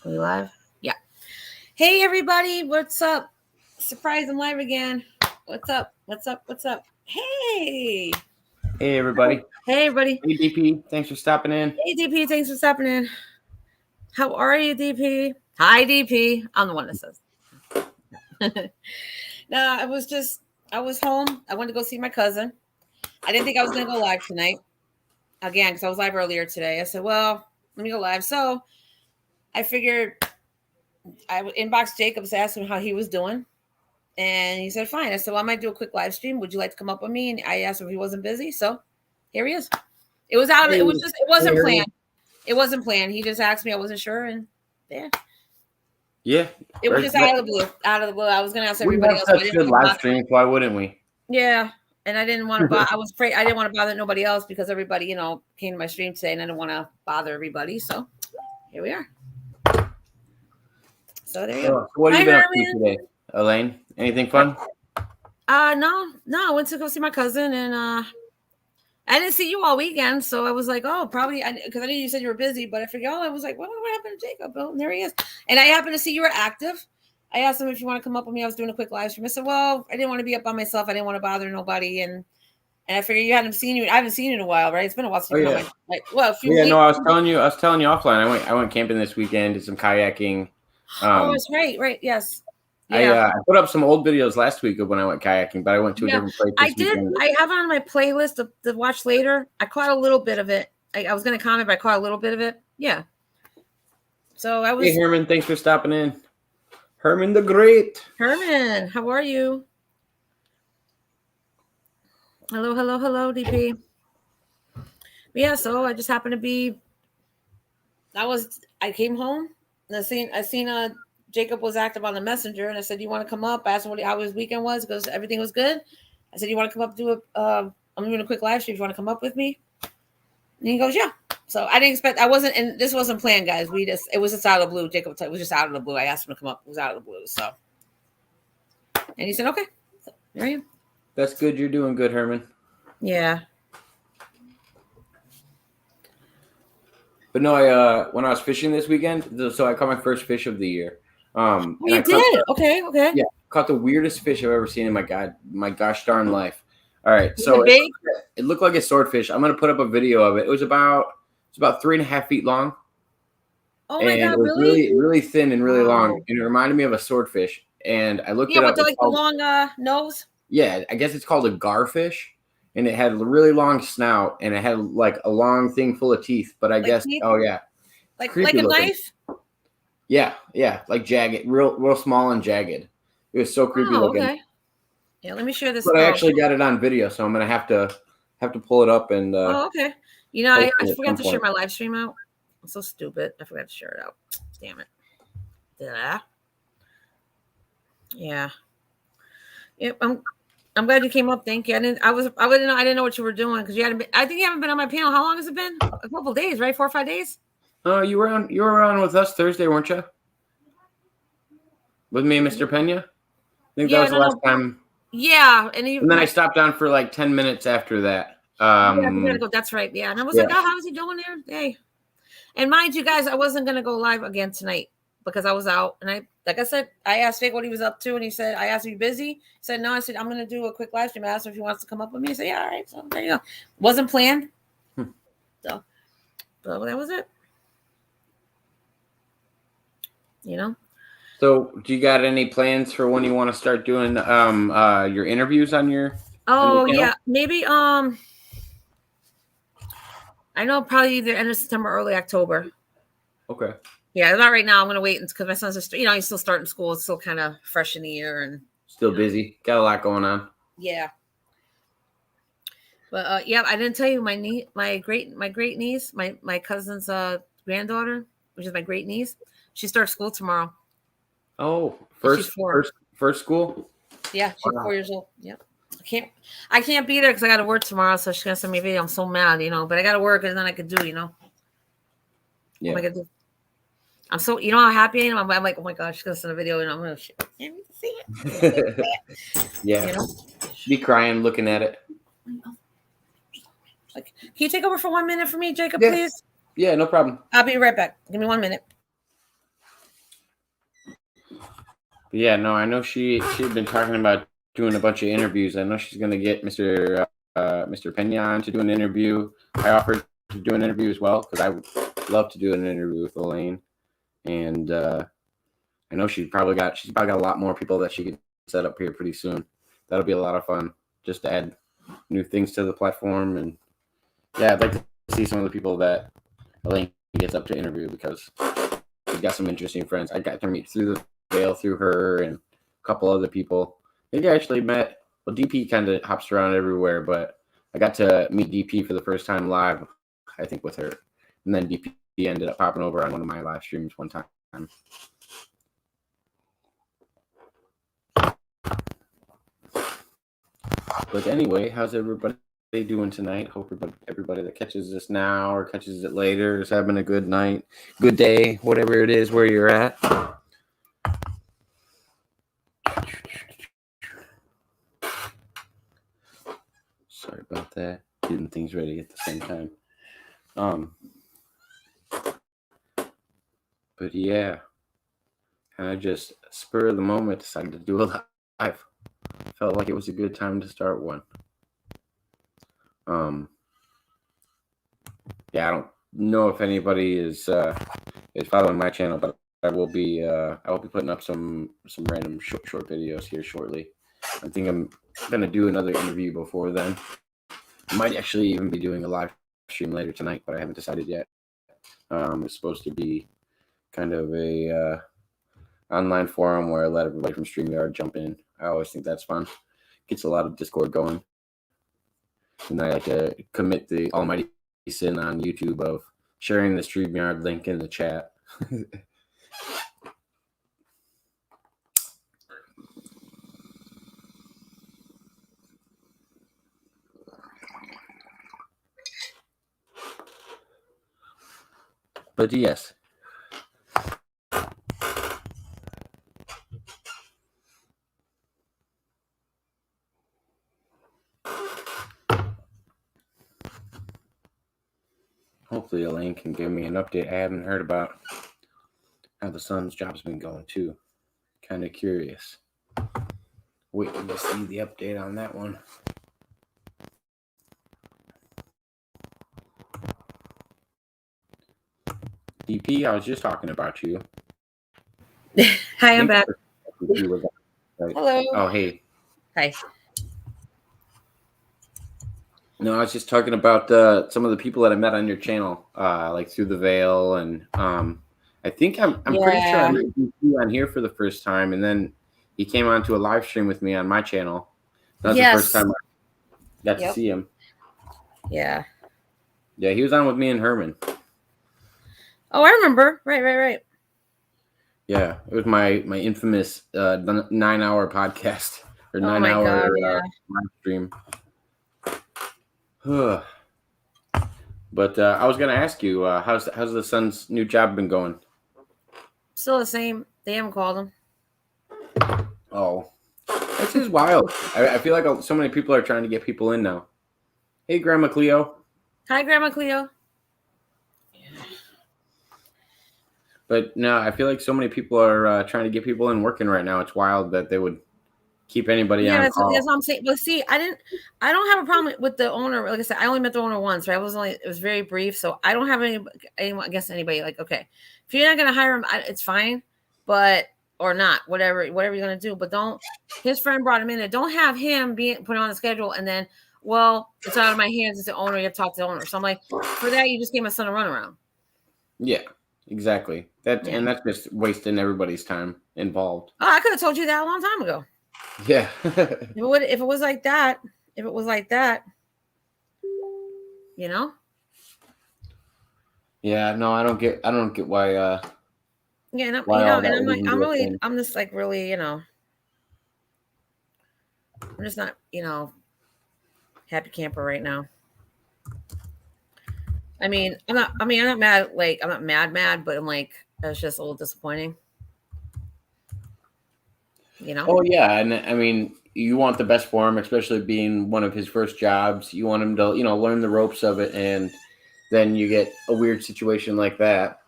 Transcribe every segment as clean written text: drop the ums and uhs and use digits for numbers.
Are we live? Yeah. Hey, everybody. What's up? Surprise, I'm live again. What's up? What's up? What's up? Hey. Hey, everybody. Hey, everybody. Hey, DP. Thanks for stopping in. Hey, DP. Thanks for stopping in. How are you, DP? Hi, DP. I'm the one that says. No, I was home. I went to go see my cousin. I didn't think I was going to go live tonight again because I was live earlier today. I said, well, let me go live. So I figured I would inbox Jacobs, asked him how he was doing. And he said, fine. I said, well, I might do a quick live stream. Would you like to come up with me? And I asked him if he wasn't busy. So here he is. It wasn't planned. It wasn't planned. He just asked me. I wasn't sure. And yeah. Yeah. It was just out of the blue. Out of the blue. I was going to ask everybody else. We have such good live streams. Why wouldn't we? Yeah. And I didn't want to I was afraid I didn't want to bother nobody else because everybody, came to my stream today and I didn't want to bother everybody. So here we are. So there you go. What have you been up to today, Elaine? Anything fun? No. I went to go see my cousin and I didn't see you all weekend, so I was like, oh, probably because I knew you said you were busy, but I figured, I was like, what happened to Jacob? Oh, and there he is. And I happened to see you were active. I asked him if you want to come up with me. I was doing a quick live stream. I said, well, I didn't want to be up by myself. I didn't want to bother nobody, and I figured I haven't seen you in a while, right? It's been a while since I was telling you offline. I went camping this weekend, did some kayaking. That's right. Yes. Yeah. I put up some old videos last week of when I went kayaking, but I went to a different place. I did. Weekend. I have it on my playlist to watch later. I caught a little bit of it. I was going to comment, but I caught a little bit of it. Yeah. So I was. Hey, Herman, thanks for stopping in. Herman the Great. Herman, how are you? Hello, DP. Yeah, so I just happened to be. I came home and I seen Jacob was active on the messenger, and I said, "You want to come up?" I asked him how his weekend was because everything was good. I said, "You want to come up do I'm doing a quick live stream. You want to come up with me?" And he goes, "Yeah." So I didn't expect. And this wasn't planned, guys. It was just out of the blue. Jacob was just out of the blue. I asked him to come up. It was out of the blue. So, and he said, "Okay." So there I am. That's good. You're doing good, Herman. Yeah. But no, when I was fishing this weekend, so I caught my first fish of the year. You did? Okay. Yeah, caught the weirdest fish I've ever seen in my gosh darn life. All right, so it looked like a swordfish. I'm gonna put up a video of it. It was about 3.5 feet long. Oh my God! It was really thin and really long, and it reminded me of a swordfish. And I looked it up. Yeah, with the long nose. Yeah, I guess it's called a garfish, and it had a really long snout, and it had like a long thing full of teeth. But I guess, teeth? Oh yeah, like a knife. Yeah, like jagged, real small and jagged. It was so creepy looking. Okay. Yeah, let me share this. But I actually got it on video, so I'm gonna have to pull it up and. Okay. I forgot to share my live stream out. I'm so stupid. I forgot to share it out. Damn it. Yeah. Yep. I'm glad you came up. Thank you. I didn't know what you were doing because I think you haven't been on my panel. How long has it been? A couple of days, right? 4 or 5 days. Oh, you were on with us Thursday, weren't you? With me and Mr. Pena? I think that was the last time. Yeah, and then I stopped on for like 10 minutes after that. We gotta go. That's right. Yeah, and I was like, oh, how's he doing there? Hey, and mind you, guys, I wasn't gonna go live again tonight because I was out, and like I said, I asked Jake what he was up to, and he said, I asked, "Are you busy?" He said, "No." I said, "I'm gonna do a quick live stream." I asked him if he wants to come up with me. He said, "Yeah, all right." So there you go. Wasn't planned. So, but that was it. So, do you got any plans for when you want to start doing your interviews on your? Oh yeah, maybe. I know probably either end of September, early October. Okay. Yeah, not right now. I'm gonna wait because my son's just, he's still starting school. It's still kind of fresh in the year and still busy. Got a lot going on. Yeah. But I didn't tell you my great niece, my cousin's granddaughter, which is my great niece. She starts school tomorrow. Oh, first school? Yeah, she's 4 years old. Yep. I can't be there because I got to work tomorrow. So she's gonna send me a video. I'm so mad, but I got to work and then I could do, Yeah. What am I gonna do? I'm so, how happy I am. I'm like, oh my gosh, she's gonna send a video and I'm gonna see it. Yeah. Be crying looking at it. Like, can you take over for 1 minute for me, Jacob, please? Yeah, no problem. I'll be right back. Give me 1 minute. But yeah, no, I know she had been talking about doing a bunch of interviews. I know she's going to get Mr. Pena on to do an interview. I offered to do an interview as well because I would love to do an interview with Elaine, and I know she's probably got a lot more people that she could set up here pretty soon. That'll be a lot of fun just to add new things to the platform. And yeah, I'd like to see some of the people that Elaine gets up to interview because she's got some interesting friends. I got to meet through the veil through her and a couple other people. I think I actually met. Well, DP kind of hops around everywhere, but I got to meet DP for the first time live. I think with her, and then DP ended up popping over on one of my live streams one time. But anyway, how's everybody doing tonight? Hope everybody that catches this now or catches it later is having a good night, good day, whatever it is where you're at. Sorry about that. Getting things ready at the same time. But yeah, I just spur of the moment decided to do a live. Felt like it was a good time to start one. Yeah, I don't know if anybody is following my channel, but I will be putting up some random short videos here shortly. I think I'm gonna do another interview before then. I might actually even be doing a live stream later tonight, but I haven't decided yet. It's supposed to be kind of a online forum where I let everybody from StreamYard jump in. I always think that's fun. Gets a lot of Discord going. And I like to commit the almighty sin on YouTube of sharing the StreamYard link in the chat. But yes. Hopefully Elaine can give me an update. I haven't heard about how the son's job's been going too. Kind of curious. Waiting to see the update on that one. DP, I was just talking about you. Hi, I'm back. Right. Hello. Oh, hey. Hi. No, I was just talking about some of the people that I met on your channel, like through the veil, and I think I'm pretty sure I met DP on here for the first time, and then he came on to a live stream with me on my channel. That was the first time I got to see him. Yeah. Yeah, he was on with me and Herman. Oh, I remember. Right. Yeah, it was my infamous 9-hour podcast or 9-hour live stream. But I was gonna ask you, how's the son's new job been going? Still the same. They haven't called him. Oh, this is wild. I feel like so many people are trying to get people in now. Hey, Grandma Cleo. Hi, Grandma Cleo. But no, I feel like so many people are trying to get people in working right now. It's wild that they would keep anybody on call. That's what I'm saying. But see, I don't have a problem with the owner. Like I said, I only met the owner once, right? It was very brief, so I don't have anyone against anybody. Like, okay, if you're not gonna hire him, it's fine, but or not, whatever you're gonna do. But don't. His friend brought him in, and don't have him being put on the schedule, and then, well, it's out of my hands. It's the owner. You have to talk to the owner. So I'm like, for that, you just gave my son a runaround. Yeah. Exactly. And that's just wasting everybody's time involved. Oh, I could have told you that a long time ago. Yeah. if it was like that, you know. Yeah. No, I don't get why. Yeah, no, and I'm just like really, I'm just not, happy camper right now. I'm not mad. Like, I'm not mad, but I'm like, that's just a little disappointing. Oh yeah, and I mean, you want the best for him, especially being one of his first jobs. You want him to, learn the ropes of it, and then you get a weird situation like that.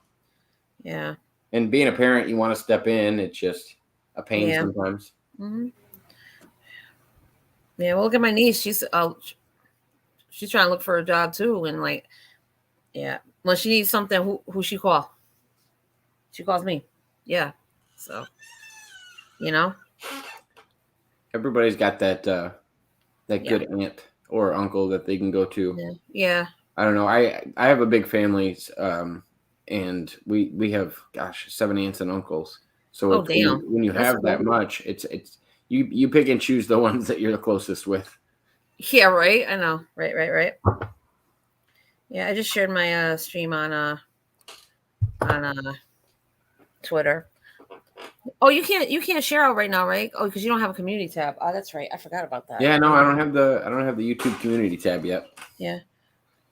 Yeah. And being a parent, you want to step in. It's just, a pain Yeah. sometimes. Hmm. Yeah. Well, look at my niece. She's trying to look for a job too, and like, yeah, when she needs something, who she call? She calls me. Yeah. So you know. Everybody's got that Yeah. good aunt or uncle that they can go to. Yeah. Yeah. I don't know. I have a big family, and we have, gosh, 7 aunts and uncles. So Oh it's damn. when you That's have that cool. much, it's you pick and choose the ones that you're the closest with. Yeah. Right. I know. Right. Right. Right. Yeah. I just shared my stream on Twitter. Oh, you can't share out right now, right? Oh, because you don't have a community tab. Oh, that's right. I forgot about that. Yeah, no, I don't have the YouTube community tab yet. Yeah.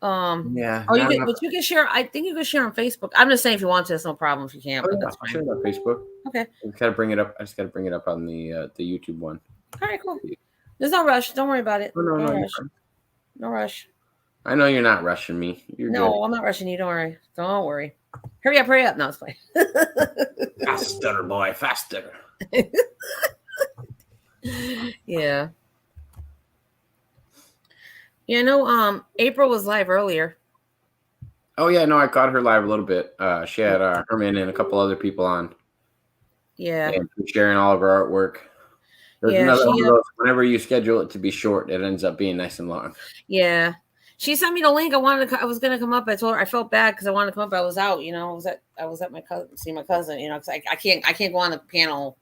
Yeah, Oh, not enough. but you can share. I think you can share on Facebook. I'm just saying if you want to, it's no problem if you can't, Oh but yeah, that's I'll fine. share it on Facebook. Okay. I just gotta bring it up. I just gotta bring it up on the YouTube one. All right. Cool. There's no rush. Don't worry about it. Oh no, No no, you're rush. fine. No rush. I know you're not rushing me. You're good. No, I'm not rushing you. Don't worry. Don't worry. Hurry up. Hurry up. No, it's fine. Faster, boy, faster. Yeah. Yeah. No. April was live earlier. Oh yeah, no, I caught her live a little bit. She had Herman and a couple other people on, Yeah. and sharing all of her artwork. There's Yeah. another one of those. Whenever you schedule it to be short, it ends up being nice and long. Yeah. She sent me the link. I was gonna come up. I told her I felt bad because I wanted to come up. I was out. I was at my cousin, see my cousin. Because I can't go on the panel.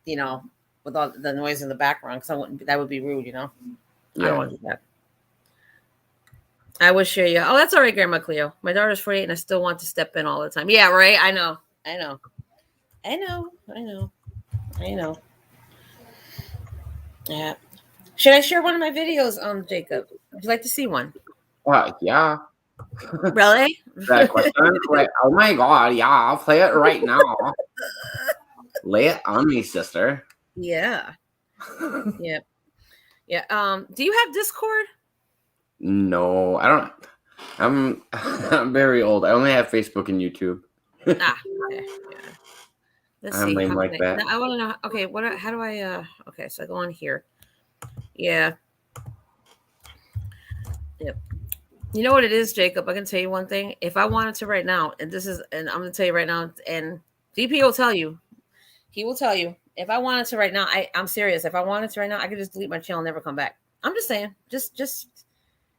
With all the noise in the background because I wouldn't. That would be rude. I Yeah. don't want to do that. I would share you. Oh, that's all right, Grandma Cleo. My daughter's 48 and I still want to step in all the time. Yeah, right. I know. I know. I know. I know. I know. Yeah. Should I share one of my videos, Jacob? Would you like to see one? Yeah. Really? That question? Wait, oh my god, yeah, I'll play it right now. Lay it on me, sister. Yeah. Yeah. Yeah. Do you have Discord? No, I don't. I'm very old. I only have Facebook and YouTube. Okay. Yeah. Let's I'm see. lame How like can that. I want to know. Okay. How do I? Okay. So I go on here. Yeah. Yep. You know what it is, Jacob? I can tell you one thing. If I wanted to right now, and I'm gonna tell you right now, and DP will tell you, he will tell you. If I wanted to right now, I'm serious. If I wanted to right now, I could just delete my channel and never come back. I'm just saying. Just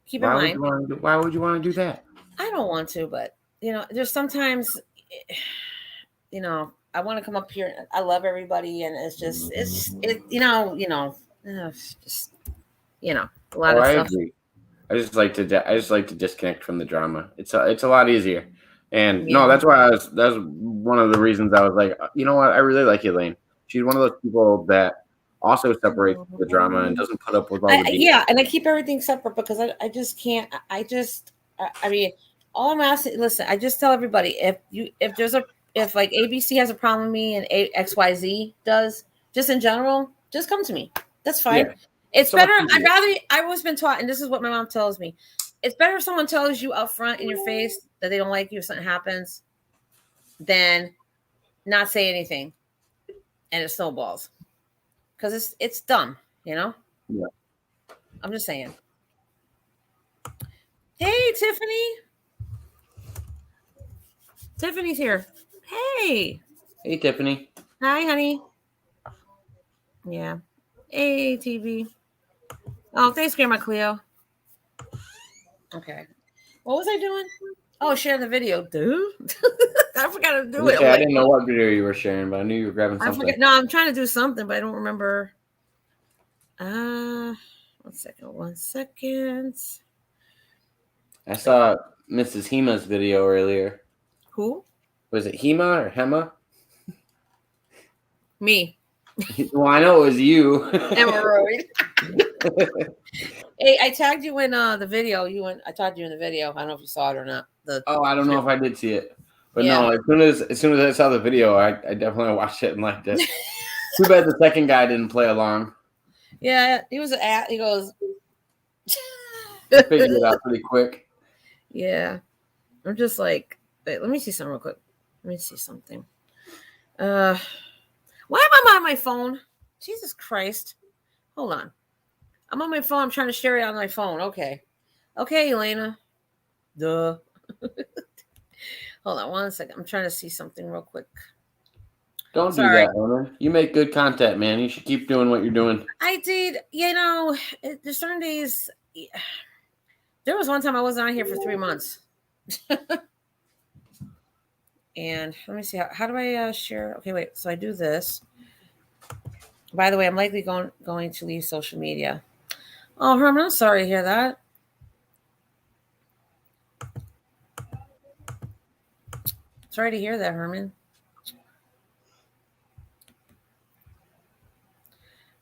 keep in mind. Why would you want to do that? I don't want to, but there's sometimes, I want to come up here. I love everybody, and it's just it's just a lot Oh, of I stuff. agree. I just like to disconnect from the drama. It's a lot easier. And Yeah. no, that's one of the reasons I was like, you know what, I really like Elaine. She's one of those people that also separates the drama and doesn't put up with all the BS. Yeah, and I keep everything separate because I just can't. I mean, all I'm asking. Listen, I just tell everybody if like ABC has a problem with me and XYZ does, just in general, just come to me. That's fine. Yeah, It's so much better. easier. I've always been taught, and this is what my mom tells me. It's better if someone tells you up front in your face that they don't like you if something happens, than not say anything and it snowballs. Because it's dumb, Yeah. I'm just saying. Hey, Tiffany. Tiffany's here. Hey. Hey, Tiffany. Hi, honey. Yeah. Hey, TV. Oh, thanks, Grandma Cleo. Okay. What was I doing? Oh, share the video, dude. I forgot to do it. I didn't know what video you were sharing, but I knew you were grabbing I something. forget. No, I'm trying to do something, but I don't remember. 1 second. 1 second. I saw Mrs. Hema's video earlier. Who? Was it Hema or Hema? Me. Well, I know it was you. Hemorrhoid. Hey, I tagged you in the video. I tagged you in the video. I don't know if you saw it or not. I don't know if I did see it, but Yeah. no. As soon as I saw the video, I definitely watched it and liked it. Too bad the second guy didn't play along. Yeah, he was he goes. I figured it out pretty quick. Yeah, I'm just like, wait, let me see something real quick. Let me see something. Why am I I'm on my phone. Jesus Christ. Hold on. I'm on my phone. I'm trying to share it on my phone. Okay. Okay, Elena. Duh. Hold on 1 second. I'm trying to see something real quick. Don't do Sorry. that, Herman. You make good content, man. You should keep doing what you're doing. I did, there's certain days. There was one time I wasn't on here for 3 months. And let me see. How do I share? Okay, wait. So I do this. By the way, I'm likely going to leave social media. Oh, Herman, I'm sorry to hear that. Sorry to hear that, Herman.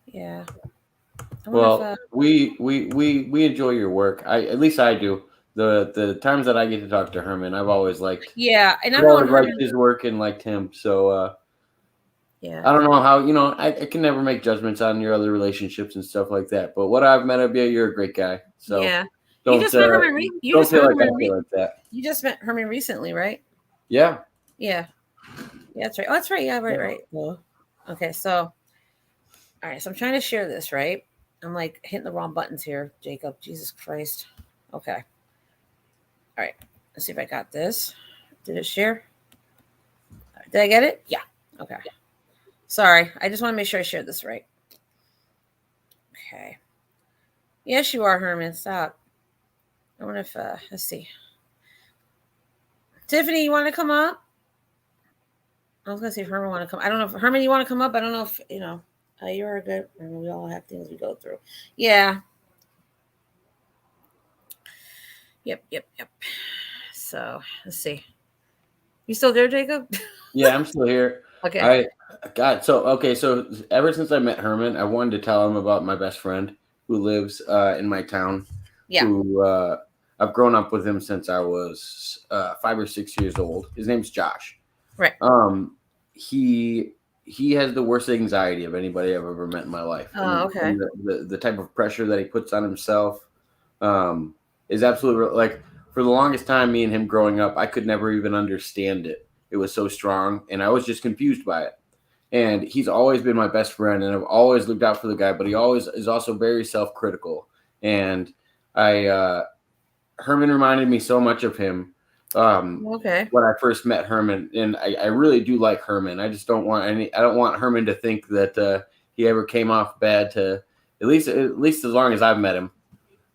Yeah. I wonder if Well, we enjoy your work. At least I do. The times that I get to talk to Herman, I've always liked. yeah, and I've I've known always liked Herman. his work and liked him. So Yeah. I don't know how I can never make judgments on your other relationships and stuff like that. But what I've met of you, you're a great guy. So Yeah. You don't just met Herman. You don't just met feel like I Herman. feel like that. You just met Herman recently, right? Yeah. Yeah. Yeah, that's right. Oh, that's right. Yeah, right. Well, okay, so all right, so I'm trying to share this, right? I'm like hitting the wrong buttons here, Jacob. Jesus Christ. Okay. All right. Let's see if I got this. Did it share? Did I get it? Yeah. Okay. Sorry. I just want to make sure I shared this right. Okay. Yes, you are, Herman. Stop. I wonder if let's see. Tiffany, you want to come up? I was gonna see if Herman want to come. I don't know if Herman, you want to come up. I don't know if you're a good. I mean, we all have things we go through. Yeah. Yep. So let's see. You still there, Jacob? Yeah, I'm still here. Okay. So ever since I met Herman, I wanted to tell him about my best friend who lives in my town. Yeah. Who I've grown up with him since I was 5 or 6 years old. His name's Josh. Right. He has the worst anxiety of anybody I've ever met in my life. Oh, okay. And the type of pressure that he puts on himself is absolutely like for the longest time, me and him growing up, I could never even understand it. It was so strong, and I was just confused by it. And he's always been my best friend, and I've always looked out for the guy. But he always is also very self-critical. And Herman reminded me so much of him. Okay. When I first met Herman, and I really do like Herman. I just don't want I don't want Herman to think that he ever came off bad. To at least as long as I've met him,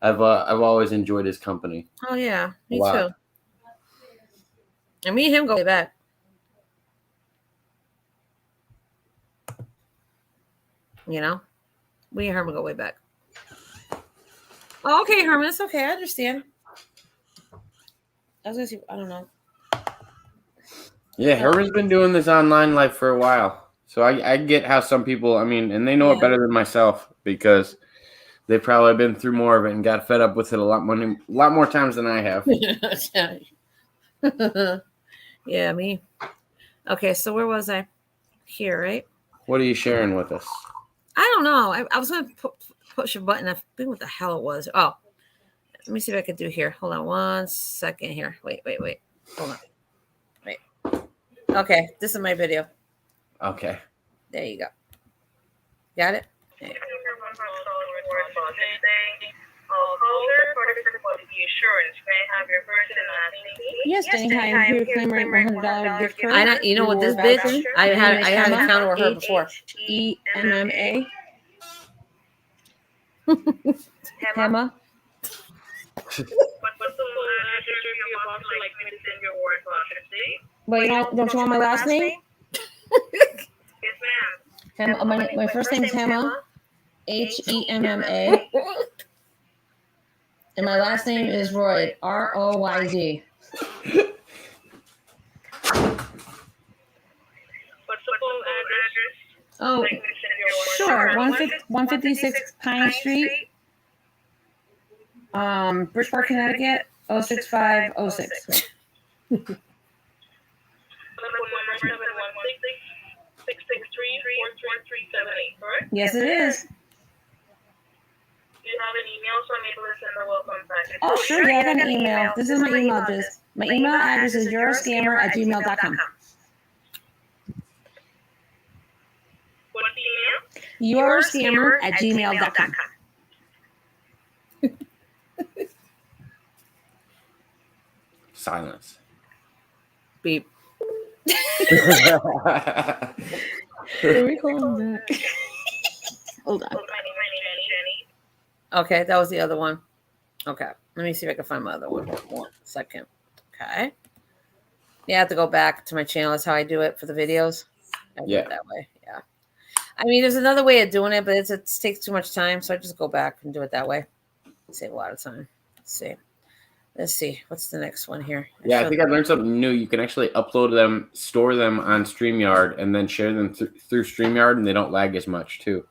I've always enjoyed his company. Oh yeah, me Wow. too. And me and him go way back. You know, we and Herman go way back. Oh, okay, Herman, it's okay. I understand. I was gonna see. I don't know. Yeah, Herman's been doing this online life for a while, so I get how some people. I mean, and they know it better than myself because they've probably been through more of it and got fed up with it a lot more times than I have. Yeah, me. Okay, so where was I? Here, right? What are you sharing with us? I don't know. I was going to push a button. I think what the hell it was. Oh, let me see if I can do here. Hold on 1 second here. Wait. Hold on. Wait. Okay, this is my video. Okay. There you go. Got it? Yeah. Yes, Jenny. Hi, I'm here to claim my $100 gift card. You know what this bitch? I had an encounter with her before. EMMA. Emma. But don't you want my last name? Hema, my first name's Hema, HEMMA, and my last name is Royd, ROYD. Oh, sure. 156 Pine Street, Bridgeport, Connecticut, 06506. Yes, it is. Do you have an email so I'm able to send the welcome package? Oh, sure. Yeah, I got an email. This is my email address. My email address is yourascammer@gmail.com. What's yourscammer@gmail.com. Silence. Beep. Here we go back. Hold on. Okay, that was the other one. Okay, let me see if I can find my other one. 1 second. Okay. Yeah, I have to go back to my channel. That's how I do it for the videos. I do it that way. Yeah. I mean, there's another way of doing it, but it takes too much time, so I just go back and do it that way. Save a lot of time. Let's see. What's the next one here? Yeah, I think I learned something new. You can actually upload them, store them on StreamYard, and then share them through StreamYard, and they don't lag as much, too.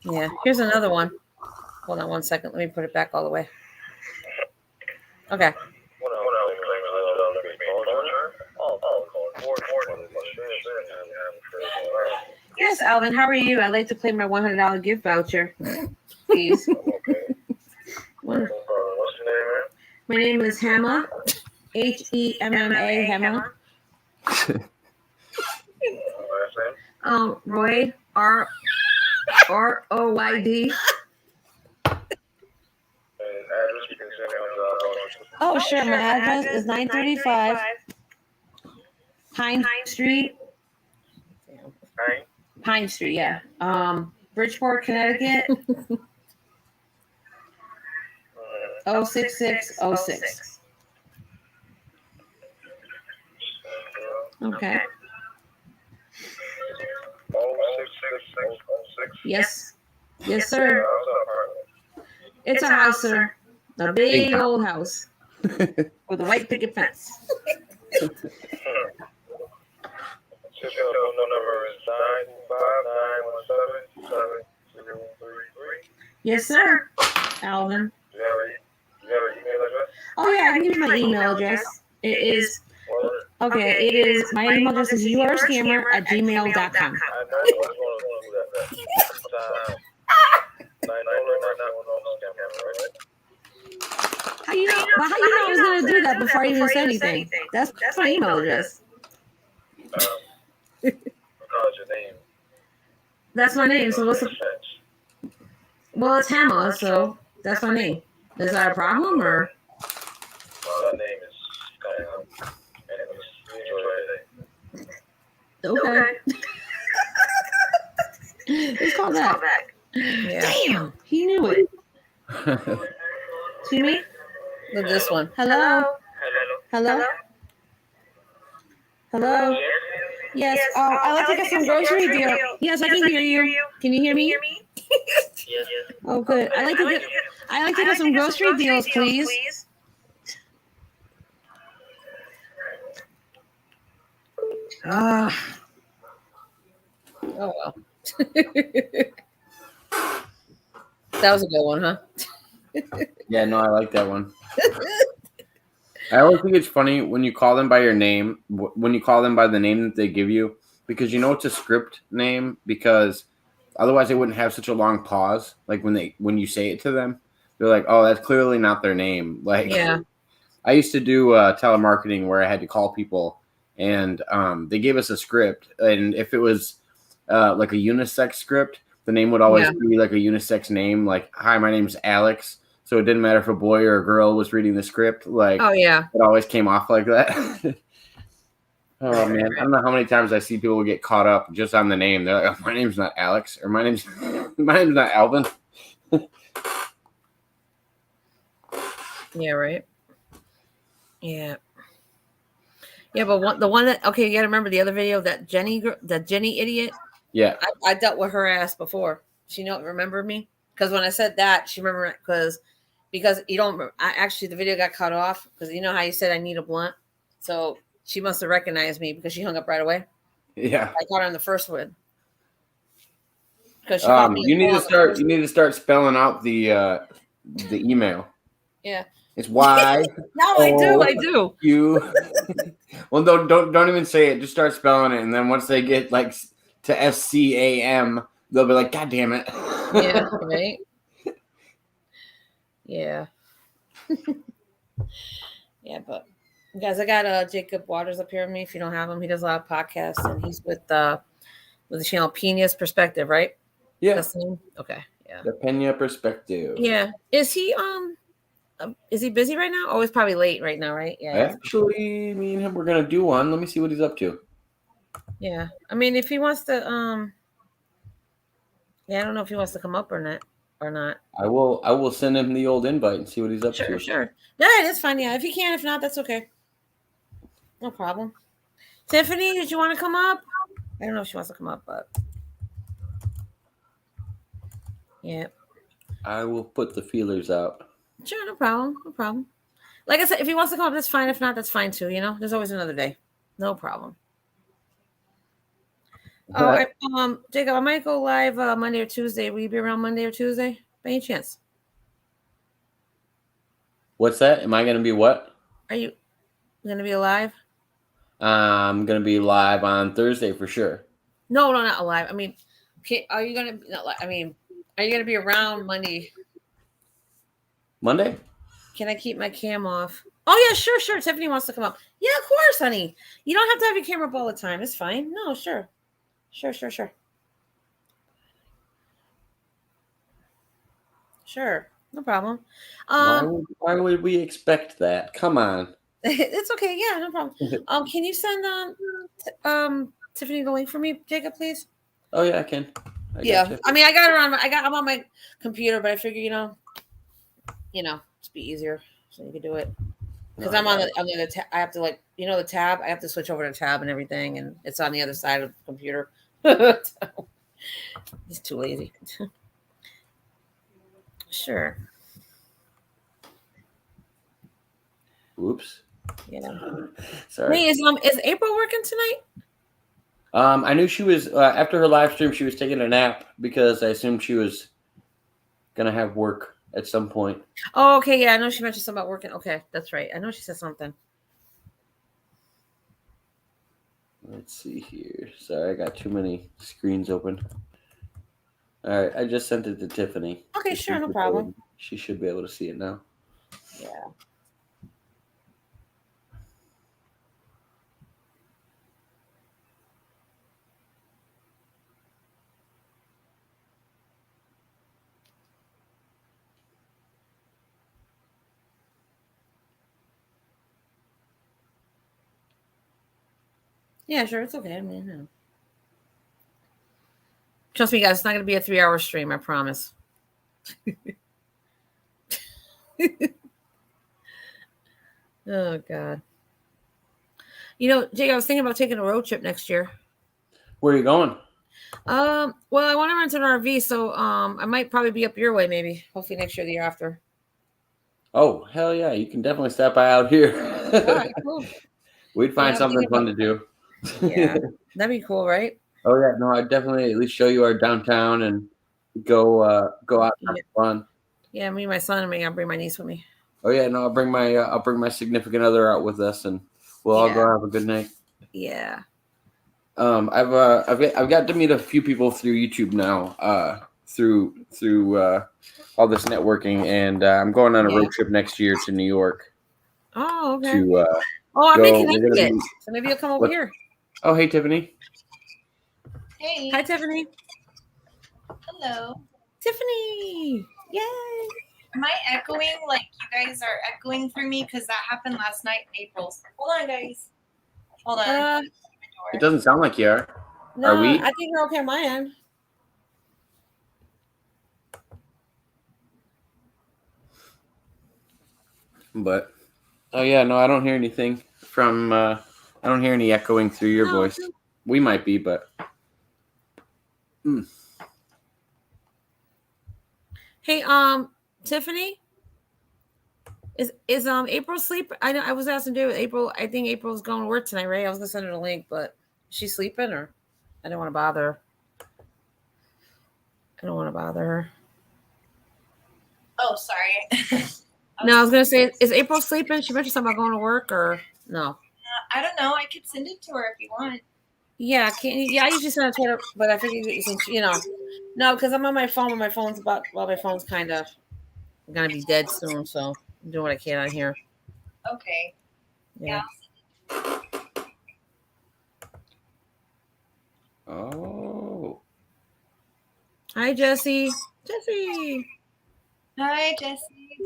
Yeah. Here's another one. Hold on 1 second. Let me put it back all the way. Okay. Yes, Alvin, how are you? I'd like to claim my $100 gift voucher. Please. What's your name, man? My name is Hema. Hemma. Hema. Last name? Royd. Royd. And address you can send me on Oh, sure. My address is 935 Pine Street. Pine Street, yeah. Bridgeport, Connecticut. 06606. Okay. 06606. Yes. Yes, sir. It's a house, sir. A big old house with a white picket fence. Your phone number is 959177033. Yes, sir. Alvin. You have an email address? Oh, yeah, I can give you my email address. It is, my email address is yourscammer@gmail.com. I know I was going to do that. I How you know I was going to do that before I even said anything? That's my email address. Because your name. That's my name. So what's the... Well, it's Hema, so that's my name. Is that a problem, or? Well, that name is kind of... Okay. Let's call back. Yeah. Damn, he knew it. See me? Look at this one. Hello? Hello? Hello? Yes. I'd like to get some grocery deal. Yes, I can hear you. Can you hear me? Yes. Oh, good. I'd like to get some grocery deals, please. Oh well. That was a good one, huh? Yeah, no, I like that one. I always think it's funny when you call them by your name, when you call them by the name that they give you, because you know it's a script name, because otherwise they wouldn't have such a long pause. Like when you say it to them, they're like, "Oh, that's clearly not their name." Like, Yeah. I used to do telemarketing where I had to call people, and they gave us a script, and if it was like a unisex script, the name would always be like a unisex name, like, "Hi, my name's Alex." So it didn't matter if a boy or a girl was reading the script. Like, Oh yeah. it always came off like that. Oh man, I don't know how many times I see people get caught up just on the name. They're like, "Oh, my name's not Alex," or my name's not Alvin. Yeah. Right. Yeah. Yeah, but the one that you gotta remember the other video, that Jenny idiot. Yeah. I dealt with her ass before. She remember me because when I said that, she remembered because you don't. Actually, the video got cut off because you know how you said I need a blunt, so she must have recognized me because she hung up right away. Yeah. I got her on the first one because she you need to start spelling out the email. Yeah. It's Y. No, I do. You. Well, don't even say it. Just start spelling it, and then once they get like to SCAM, they'll be like, "God damn it!" Yeah. Right. Yeah. Yeah, but guys, I got Jacob Waters up here with me. If you don't have him, he does a lot of podcasts, and he's with the channel Penis Perspective, right? Yeah, That's the name? Okay. Yeah. the Pena perspective. Yeah. Is he busy right now? Oh, he's probably late right now, right? Yeah. Actually, me and him we're gonna do one. Let me see what he's up to. Yeah. I mean, if he wants to, yeah, I don't know if he wants to come up or not. I will send him the old invite and see what he's up Sure, to. sure. Yeah, that's fine. Yeah, if he can, if not, that's okay. No problem. Tiffany, did you want to come up? I don't know if she wants to come up, but yeah. I will put the feelers out. Sure, no problem. No problem. Like I said, if he wants to come up, that's fine. If not, that's fine too. There's always another day. No problem. Oh, Jacob, I might go live Monday or Tuesday. Will you be around Monday or Tuesday? By any chance? What's that? Am I gonna be what? Are you gonna be alive? I'm gonna be live on Thursday for sure. No, not alive. I mean, are you gonna? Are you gonna be around Monday? Monday? Can I keep my cam off? Oh yeah, sure. Tiffany wants to come up. Yeah, of course, honey. You don't have to have your camera up all the time. It's fine. No, sure. Sure. No problem. Why would we expect that? Come on. It's okay. Yeah, no problem. Can you send Tiffany the link for me, Jacob, please? Oh yeah, I can. Yeah. Gotcha. I mean, I'm on my computer, but I figure, it's be easier so you can do it. Because I'm on the tab. I have to the tab. I have to switch over to tab and everything, and it's on the other side of the computer. He's too lazy. Sure. Oops. Yeah. Sorry. Hey, is April working tonight? I knew she was after her live stream. She was taking a nap because I assumed she was gonna have work at some point. Oh, okay. Yeah, I know she mentioned something about working. Okay, that's right. I know she said something. Let's see here. Sorry, I got too many screens open. All right, I just sent it to Tiffany. Okay, sure, no problem. She should be able to see it now. Yeah. Yeah, sure, it's okay. I mean, no. Trust me, guys, it's not going to be a 3-hour stream. I promise. Oh God. Jake, I was thinking about taking a road trip next year. Where are you going? Well, I want to rent an RV, so I might probably be up your way, maybe. Hopefully next year, the year after. Oh hell yeah! You can definitely stop by out here. All right, cool. We'd find something fun to do. Yeah, that'd be cool, right? Oh yeah, no, I'd definitely at least show you our downtown and go out and have fun. Yeah, me and my son, and I'll bring my niece with me. Oh yeah, no, I'll bring my significant other out with us, and we'll all go have a good night. Yeah. I've got to meet a few people through YouTube now. Through all this networking, and I'm going on a road trip next year to New York. Oh, okay. I'm making it. So maybe you'll come over here. Oh, hey, Tiffany. Hey. Hi, Tiffany. Hello. Tiffany. Yay. Am I echoing like you guys are echoing through me? Because that happened last night in April. Hold on, guys. Hold on. It doesn't sound like you are. No, are we? I think we're okay on my end. But, oh yeah, no, I don't hear anything from, I don't hear any echoing through your voice. We might be, but. Hey, Tiffany, is April sleep? I was asking to do with April. I think April's going to work tonight, right? I was gonna send her the link, but is she sleeping or? I don't want to bother her. I don't want to bother her. Oh, sorry. I was gonna say, is April sleeping? She mentioned something about going to work or no? I don't know. I could send it to her if you want. Yeah, I usually send it to her, but I figured no, because I'm on my phone. And my phone's kind of gonna be dead soon, so I'm doing what I can on here. Okay. Yeah. Oh. Hi, Jesse. Jesse. Hi, Jesse.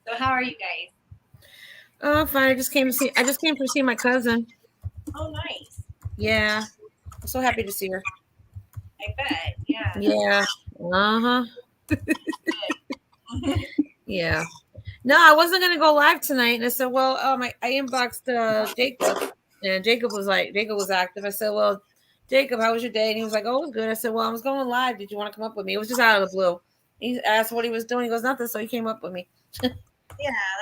So how are you guys? Oh, fine. I just came to see my cousin. Oh, nice. Yeah. I'm so happy to see her. I bet. Yeah. Yeah. Uh-huh. Yeah. No, I wasn't gonna go live tonight. And I said, well, I inboxed Jacob, and Jacob was active. I said, well, Jacob, how was your day? And he was like, oh, it was good. I said, well, I was going live. Did you want to come up with me? It was just out of the blue. He asked what he was doing. He goes, nothing. So he came up with me. Yeah,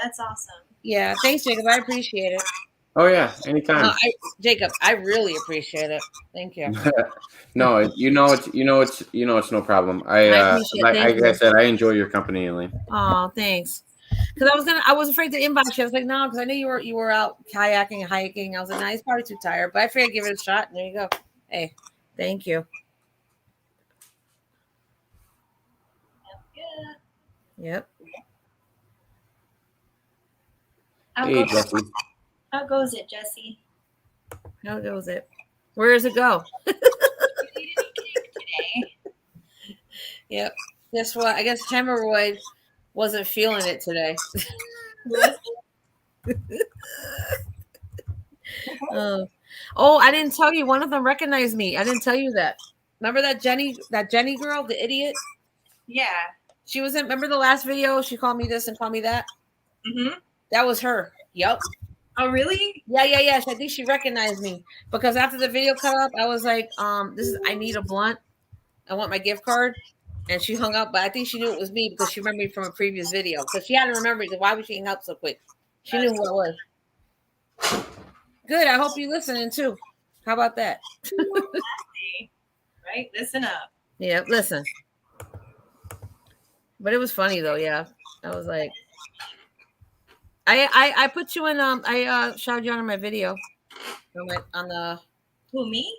that's awesome. Yeah. Thanks, Jacob. I appreciate it. Oh yeah, anytime. Jacob, I really appreciate it. Thank you. No, it's no problem. I appreciate it. Thank Like I you. said, I enjoy your company, Elaine. Oh, thanks. Because I was afraid to inbox you. I was like, no, because I knew you were out kayaking and hiking. I was like, nah, he's probably too tired. But I figured I'd give it a shot. And there you go. Hey, thank you. Yeah. Yep. Hey, Jesse. How goes it, Jesse? How goes it? Where does it go? You need any cake today? Yep. Guess what? I guess hemorrhoid wasn't feeling it today. Oh, I didn't tell you. One of them recognized me. I didn't tell you that. Remember that Jenny girl, the idiot? Yeah. She was in. Remember the last video? She called me this and called me that. Mm-hmm. That was her. Yep. Oh, really? Yeah. I think she recognized me because after the video cut up, I was like, I need a blunt. I want my gift card. And she hung up, but I think she knew it was me because she remembered me from a previous video. Because she had to remember it. Why would she hang up so quick? She knew who it was. Good. I hope you listening too. How about that? Right? Listen up. Yeah, listen. But it was funny though. Yeah, I was like, I put you in. I shouted you on my video. On the. Who, me?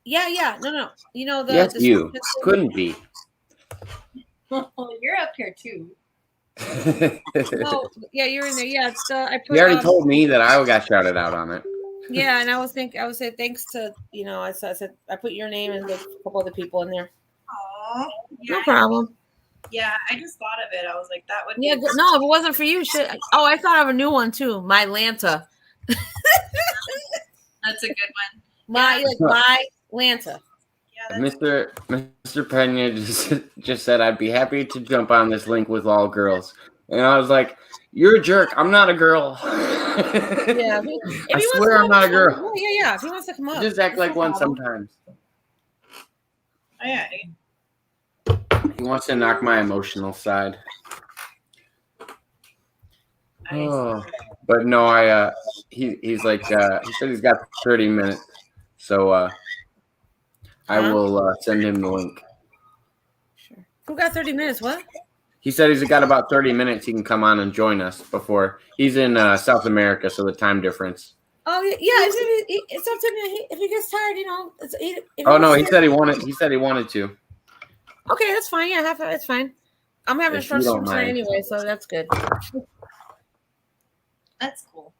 Yeah. No. You know the. Yes, the you couldn't be. Oh, you're up here too. Oh, yeah, you're in there. Yeah, I put. You already told me that I got shouted out on it. Yeah, and I would say thanks to I said I put your name and a couple other people in there. Aw. No problem. Yeah, I just thought of it. I was like, that would Yeah, be. no, if it wasn't for you, shit. Oh, I thought of a new one too. My Lanta. That's a good one. My Lanta. Yeah, Mr. Pena just said I'd be happy to jump on this link with all girls, and I was like, "You're a jerk. I'm not a girl." Yeah, I swear I'm not a girl. Yeah. If he wants to come up, Just act like one sometimes. yeah. He wants to knock my emotional side. Oh, but no, he's like he said he's got 30 minutes, so I will send him the link. Sure. Who got 30 minutes? What? He said he's got about 30 minutes. He can come on and join us before he's in South America, so the time difference. Oh yeah, it's up to me. If he gets tired, He said he wanted. He said he wanted to. Okay, that's fine. Yeah, it's fine. I'm having a short stream tonight anyway, so that's good. That's cool.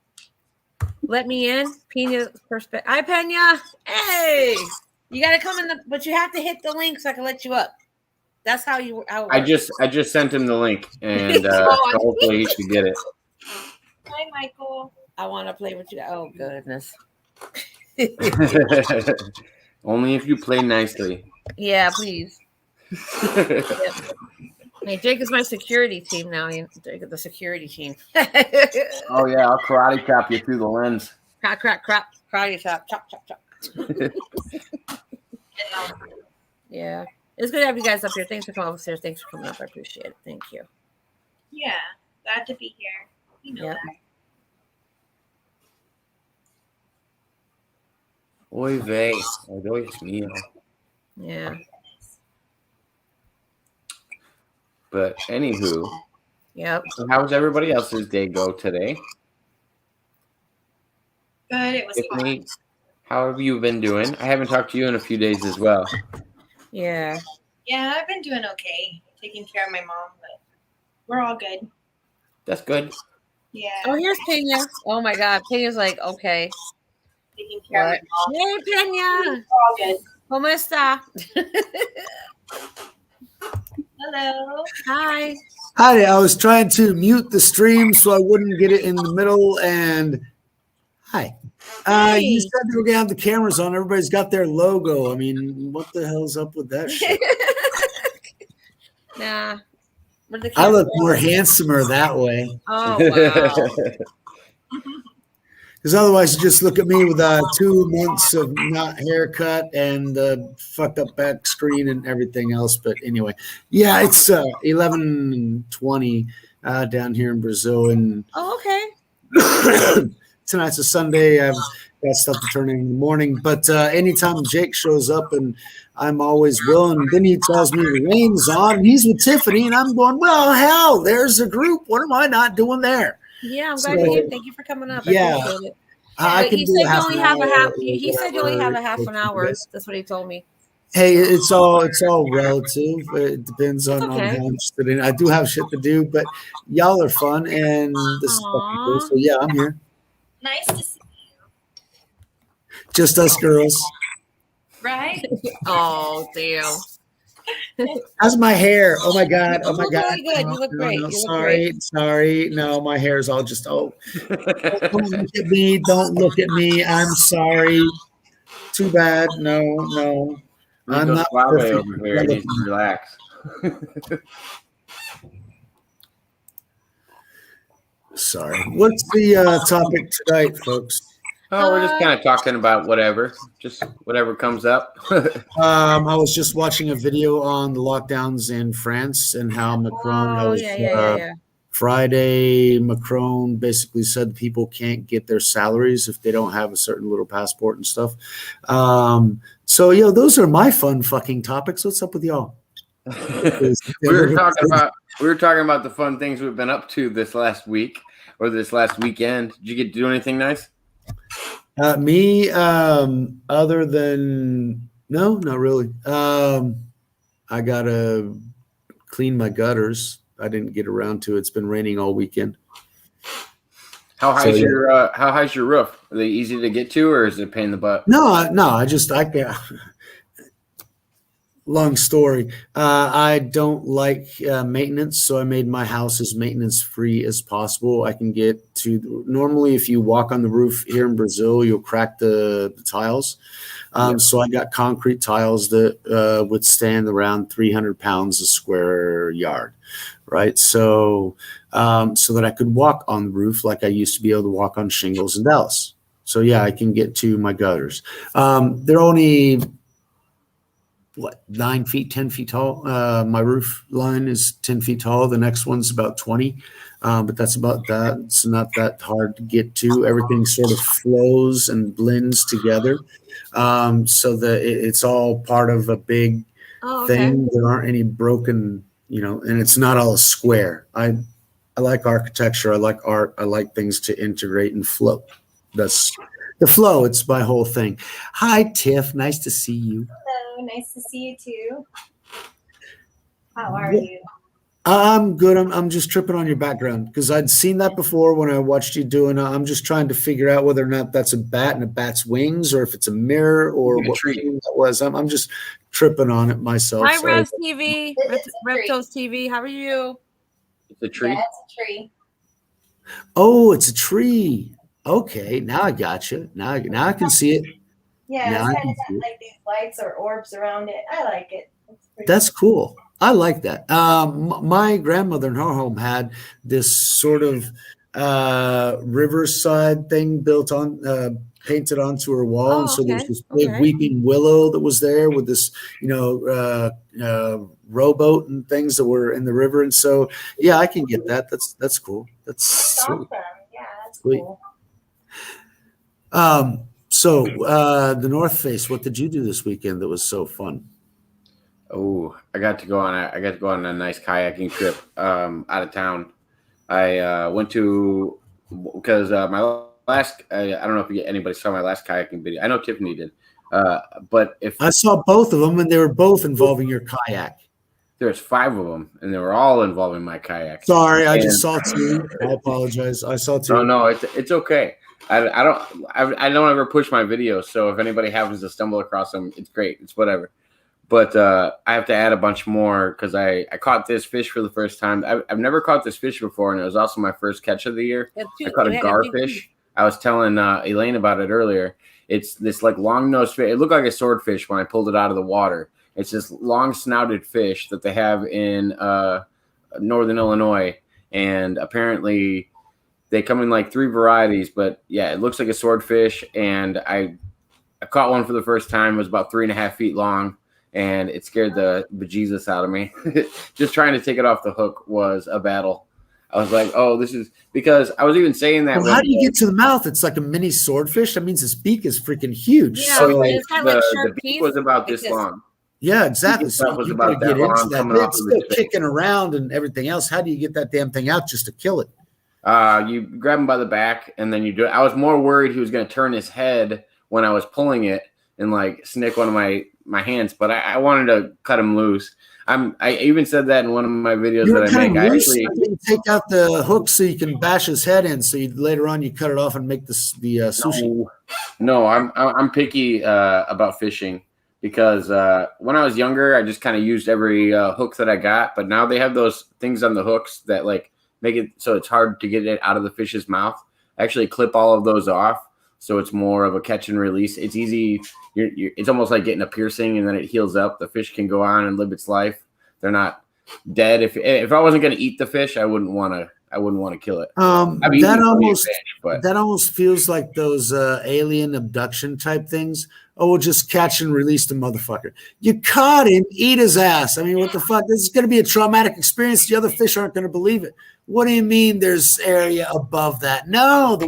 Let me in. Pena perspective. Hi, Pena. Hey, you got to come in, but you have to hit the link so I can let you up. That's how you. I just sent him the link, and so hopefully he should get it. Hi, Michael. I want to play with you. Oh goodness. Only if you play nicely. Yeah, please. Yep. Hey, Jake is my security team now. Jake is the security team. Oh yeah, I'll karate chop you through the lens. Crap, karate chop, chop. Yeah, it's good to have you guys up here. Thanks for coming upstairs. Thanks for coming up. I appreciate it. Thank you. Yeah, glad to be here. You know that. Oy vey, Dios mío. Yeah. But anywho, yep. So how was everybody else's day go today? Good. It was Tiffany, how have you been doing? I haven't talked to you in a few days as well. Yeah. Yeah, I've been doing okay. taking care of my mom, but we're all good. That's good. Yeah, Oh, here's Pena. Oh my God, Pena's like, okay, taking care what? of my mom. Hey, Pena, We're all good. ¿cómo está? Hello. Hi. Hi, I was trying to mute the stream so I wouldn't get it in the middle. And hi. You Hey. said they were gonna have the cameras on. Everybody's got their logo. I mean, what the hell's up with that shit? Nah. Where'd the I camera look go? more handsomer that way. Oh wow. Because otherwise, you just look at me with 2 months of not haircut and fucked up back screen and everything else. But anyway, yeah, it's 11:20 down here in Brazil, and Oh, okay. tonight's a Sunday. I've got stuff to turn in the morning. But anytime Jake shows up, and I'm always willing, then he tells me the rain's on, and he's with Tiffany, and I'm going, well, hell, there's a group. What am I not doing there? Yeah, I'm glad you're here. Thank you for coming up. Yeah. I appreciate it. I But can he do said you half only an have a hour half. or He said you only have a half an hour. whatever. That's what he told me. Hey, it's all relative. It depends on okay. how interested in. I do have shit to do, but y'all are fun, and this is fucking cool. So yeah, I'm here. Nice to see Just us girls. you. Right? Oh damn. How's my hair? Oh my god! You Oh my look god! really good. You look great. You look sorry, great. sorry. No, my hair is all just don't look at me. Don't look at me. I'm sorry. Too bad. No. I'm Rico not Suave perfect. over here needs to relax. Sorry. What's the topic tonight, folks? Oh, we're just kind of talking about whatever, just whatever comes up. I was just watching a video on the lockdowns in France and how Macron Oh has yeah. Friday. Macron basically said people can't get their salaries if they don't have a certain little passport and stuff. So those are my fun fucking topics. What's up with y'all? we were talking about the fun things we've been up to this last week or this last weekend. Did you get to do anything nice? Me, other than no, not really. I gotta clean my gutters. I didn't get around to it. It's been raining all weekend. How high's your roof? Are they easy to get to, or is it a pain in the butt? No. I can't. Long story. I don't like maintenance, so I made my house as maintenance free as possible. I can get to normally if you walk on the roof here in Brazil, you'll crack the tiles. So I got concrete tiles that withstand around 300 pounds a square yard, right? So so that I could walk on the roof like I used to be able to walk on shingles in Dallas. So yeah, I can get to my gutters. They're only 9 feet, 10 feet tall. My roof line is 10 feet tall. The next one's about 20, but that's about that. It's not that hard to get to. Everything sort of flows and blends together, so that it's all part of a big thing. There aren't any broken, and it's not all square. I like architecture. I like art. I like things to integrate and flow. That's the flow. It's my whole thing. Hi, Tiff. Nice to see you. Hello, nice to see you too. How are you? I'm good. I'm just tripping on your background because I'd seen that before when I watched you doing. I'm just trying to figure out whether or not that's a bat and a bat's wings, or if it's a mirror, or what that was. I'm just tripping on it myself. Hi, Rev TV, Reptos TV. How are you? It's a tree. Yeah, it's a tree. Oh, it's a tree. Okay, now I got you. Now I can see it. Yeah, it's kind of got like these lights or orbs around it. I like it. That's cool. I like that. My grandmother in her home had this sort of riverside thing built on, painted onto her wall. And so there's this big weeping willow that was there with this, rowboat and things that were in the river. And so, yeah, I can get that. That's cool. That's sweet. Awesome. Yeah, that's sweet. Cool. So the North Face, what did you do this weekend that was so fun? Oh, I got to go on a nice kayaking trip out of town. I went to because my last I don't know if anybody saw my last kayaking video. I know Tiffany did, but if I saw both of them and they were both involving your kayak. there's 5 of them, and they were all involving my kayak. Sorry, I And- just saw 2. I apologize. I saw 2. No, it's okay. I don't ever push my videos, so if anybody happens to stumble across them, it's great. It's whatever. But I have to add a bunch more because I caught this fish for the first time. I've never caught this fish before, and it was also my first catch of the year. I caught a garfish. I was telling Elaine about it earlier. It's this like long-nosed fish. It looked like a swordfish when I pulled it out of the water. It's this long-snouted fish that they have in northern Illinois, and apparently they come in like 3 varieties. But yeah, it looks like a swordfish, and I caught one for the first time. It was about 3.5 feet long. And it scared the bejesus out of me. Just trying to take it off the hook was a battle. I was like, oh, this is because I was even saying that. Well, how do you get to the mouth? It's like a mini swordfish. That means its beak is freaking huge. Yeah, So, it's kind of like the shark beak teeth. was about this It's just- long. yeah, exactly. Beak So was you about got to that get into long that. coming But off it's of still its face. kicking around and everything else. How do you get that damn thing out just to kill it? You grab him by the back, and then you do it. I was more worried he was going to turn his head when I was pulling it and like snick one of my hands, but I wanted to cut him loose. I even said that in one of my videos You that I make. I actually you take out the hook so you can bash his head in. So later on you cut it off and make the sushi. No, I'm picky about fishing because when I was younger, I just kind of used every hook that I got. But now they have those things on the hooks that like make it so it's hard to get it out of the fish's mouth. I actually clip all of those off, so it's more of a catch and release. It's easy. It's almost like getting a piercing, and then it heals up. The fish can go on and live its life. They're not dead. If I wasn't going to eat the fish, I wouldn't want to kill it. That almost feels like those alien abduction type things. Oh, we'll just catch and release the motherfucker. You caught him, eat his ass. I mean, what the fuck? This is going to be a traumatic experience. The other fish aren't going to believe it. What do you mean there's area above that? No,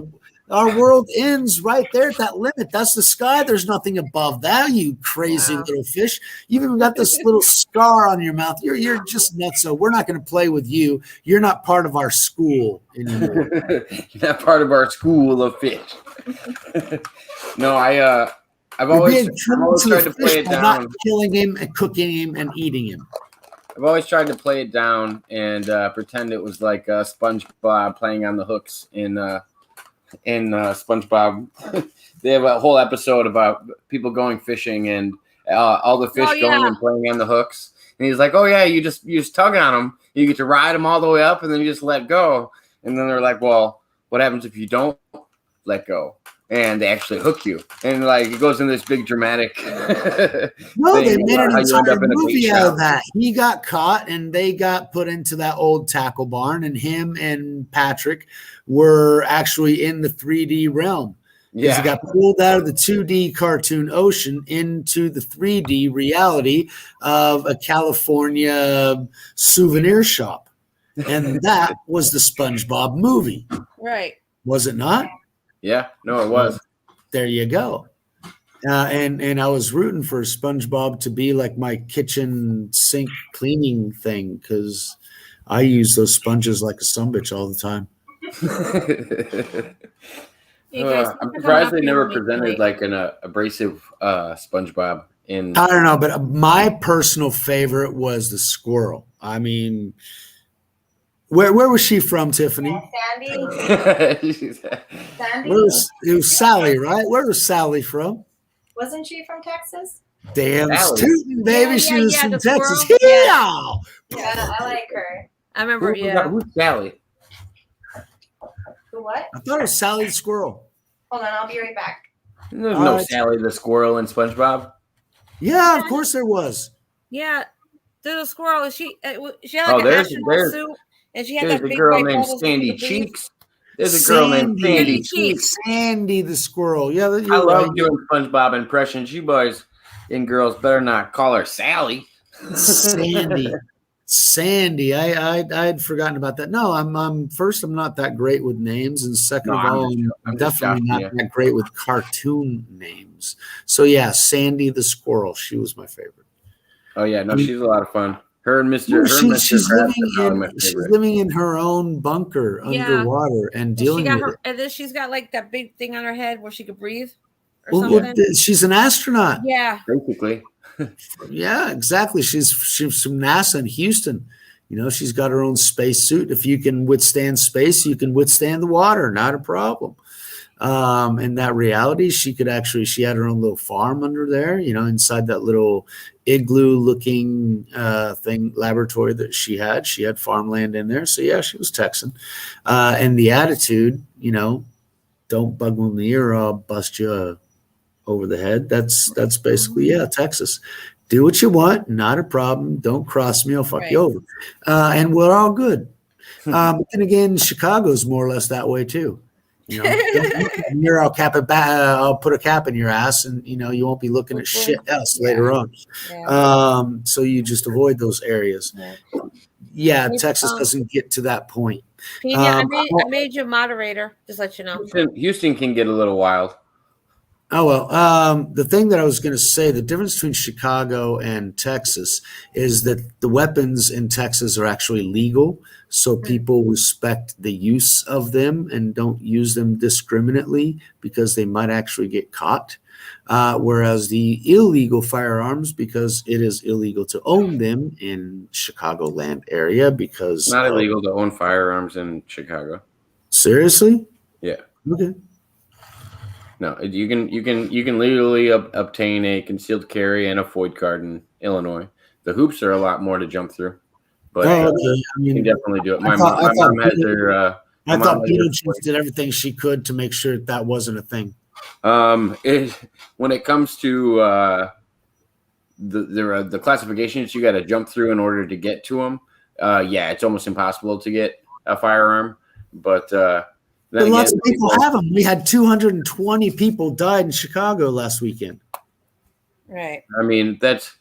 our world ends right there at that limit. That's the sky. There's nothing above that, you crazy little fish. You've even got this little scar on your mouth. You're just nuts. So we're not going to play with you. You're not part of our school anymore. You're not part of our school of fish. No, I've always tried to play it down. Not killing him and cooking him and eating him. I've always tried to play it down and pretend it was like SpongeBob playing on the hooks in SpongeBob. They have a whole episode about people going fishing and all the fish going and playing on the hooks. And he's like, "Oh yeah, you just tug on them. You get to ride them all the way up, and then you just let go." And then they're like, "Well, what happens if you don't let go?" And they actually hook you, and like it goes in this big dramatic. No, they made an entire in movie out of that. He got caught, and they got put into that old tackle barn, and him and Patrick were actually in the 3D realm. Yeah, he got pulled out of the 2D cartoon ocean into the 3D reality of a California souvenir shop, and that was the SpongeBob movie, right? Was it not? Yeah, no, it was. There you go. And I was rooting for SpongeBob to be like my kitchen sink cleaning thing because I use those sponges like a sumbitch all the time. I'm surprised they never presented like an abrasive SpongeBob in. I don't know, but my personal favorite was the squirrel. I mean, where was she from, Tiffany? Sandy. Sandy. It was Sally, right? Where was Sally from? Wasn't she from Texas? Damn, Sally. Tootin', baby. Yeah, she was yeah, from the Texas. squirrel. Yeah. Yeah, I like her. I remember. Who's Sally? The what? I thought it was Sally the squirrel. Hold on, I'll be right back. There's no Sally the squirrel in SpongeBob. Yeah, of course there was. Yeah, there's a squirrel. She had like an there's astronaut suit, and she had There's that a big girl white named bubbles Sandy with the beads. Cheeks. There's a girl named Sandy Cheeks. Sandy the squirrel. Yeah, I you're love right. doing SpongeBob impressions. You boys and girls better not call her Sally. Sandy. I'd forgotten about that. No, I'm not that great with names, and second of all, I'm definitely not that great with cartoon names. So yeah, Sandy the squirrel. She was my favorite. Oh yeah, no, she's a lot of fun. Her and Mr. She's Krabs living in her own bunker underwater and dealing with it. And then she's got like that big thing on her head where she could breathe or Well, something. she's an astronaut. Yeah. basically. Yeah, exactly. She's from NASA in Houston. She's got her own space suit. If you can withstand space, you can withstand the water. Not a problem. In that reality, she had her own little farm under there, inside that little igloo looking thing laboratory that she had farmland in there. So yeah, she was Texan. And the attitude, don't bug me in the ear, I'll bust you over the head. That's basically, yeah, Texas. Do what you want, not a problem. Don't cross me, I'll fuck you over. And we're all good. But then again, Chicago's more or less that way too. You're I'll put a cap in your ass, and you won't be looking at shit else later on. So you just avoid those areas. Yeah, Texas doesn't get to that point. Pina, I made you a moderator. Just let you know. Houston can get a little wild. Oh, well, the thing that I was going to say, the difference between Chicago and Texas is that the weapons in Texas are actually legal. So people respect the use of them and don't use them discriminately because they might actually get caught. Whereas the illegal firearms, because it is illegal to own them in Chicagoland area because it's not illegal to own firearms in Chicago. Seriously? Yeah. Okay. No, you can legally obtain a concealed carry and a FOID card in Illinois. The hoops are a lot more to jump through, but you can definitely do it. My mom has her. I thought Beetlejuice did everything she could to make sure that wasn't a thing. When it comes to the classifications you got to jump through in order to get to them, yeah, it's almost impossible to get a firearm, but. Lots of people have them. We had 220 people died in Chicago last weekend. Right. I mean, that's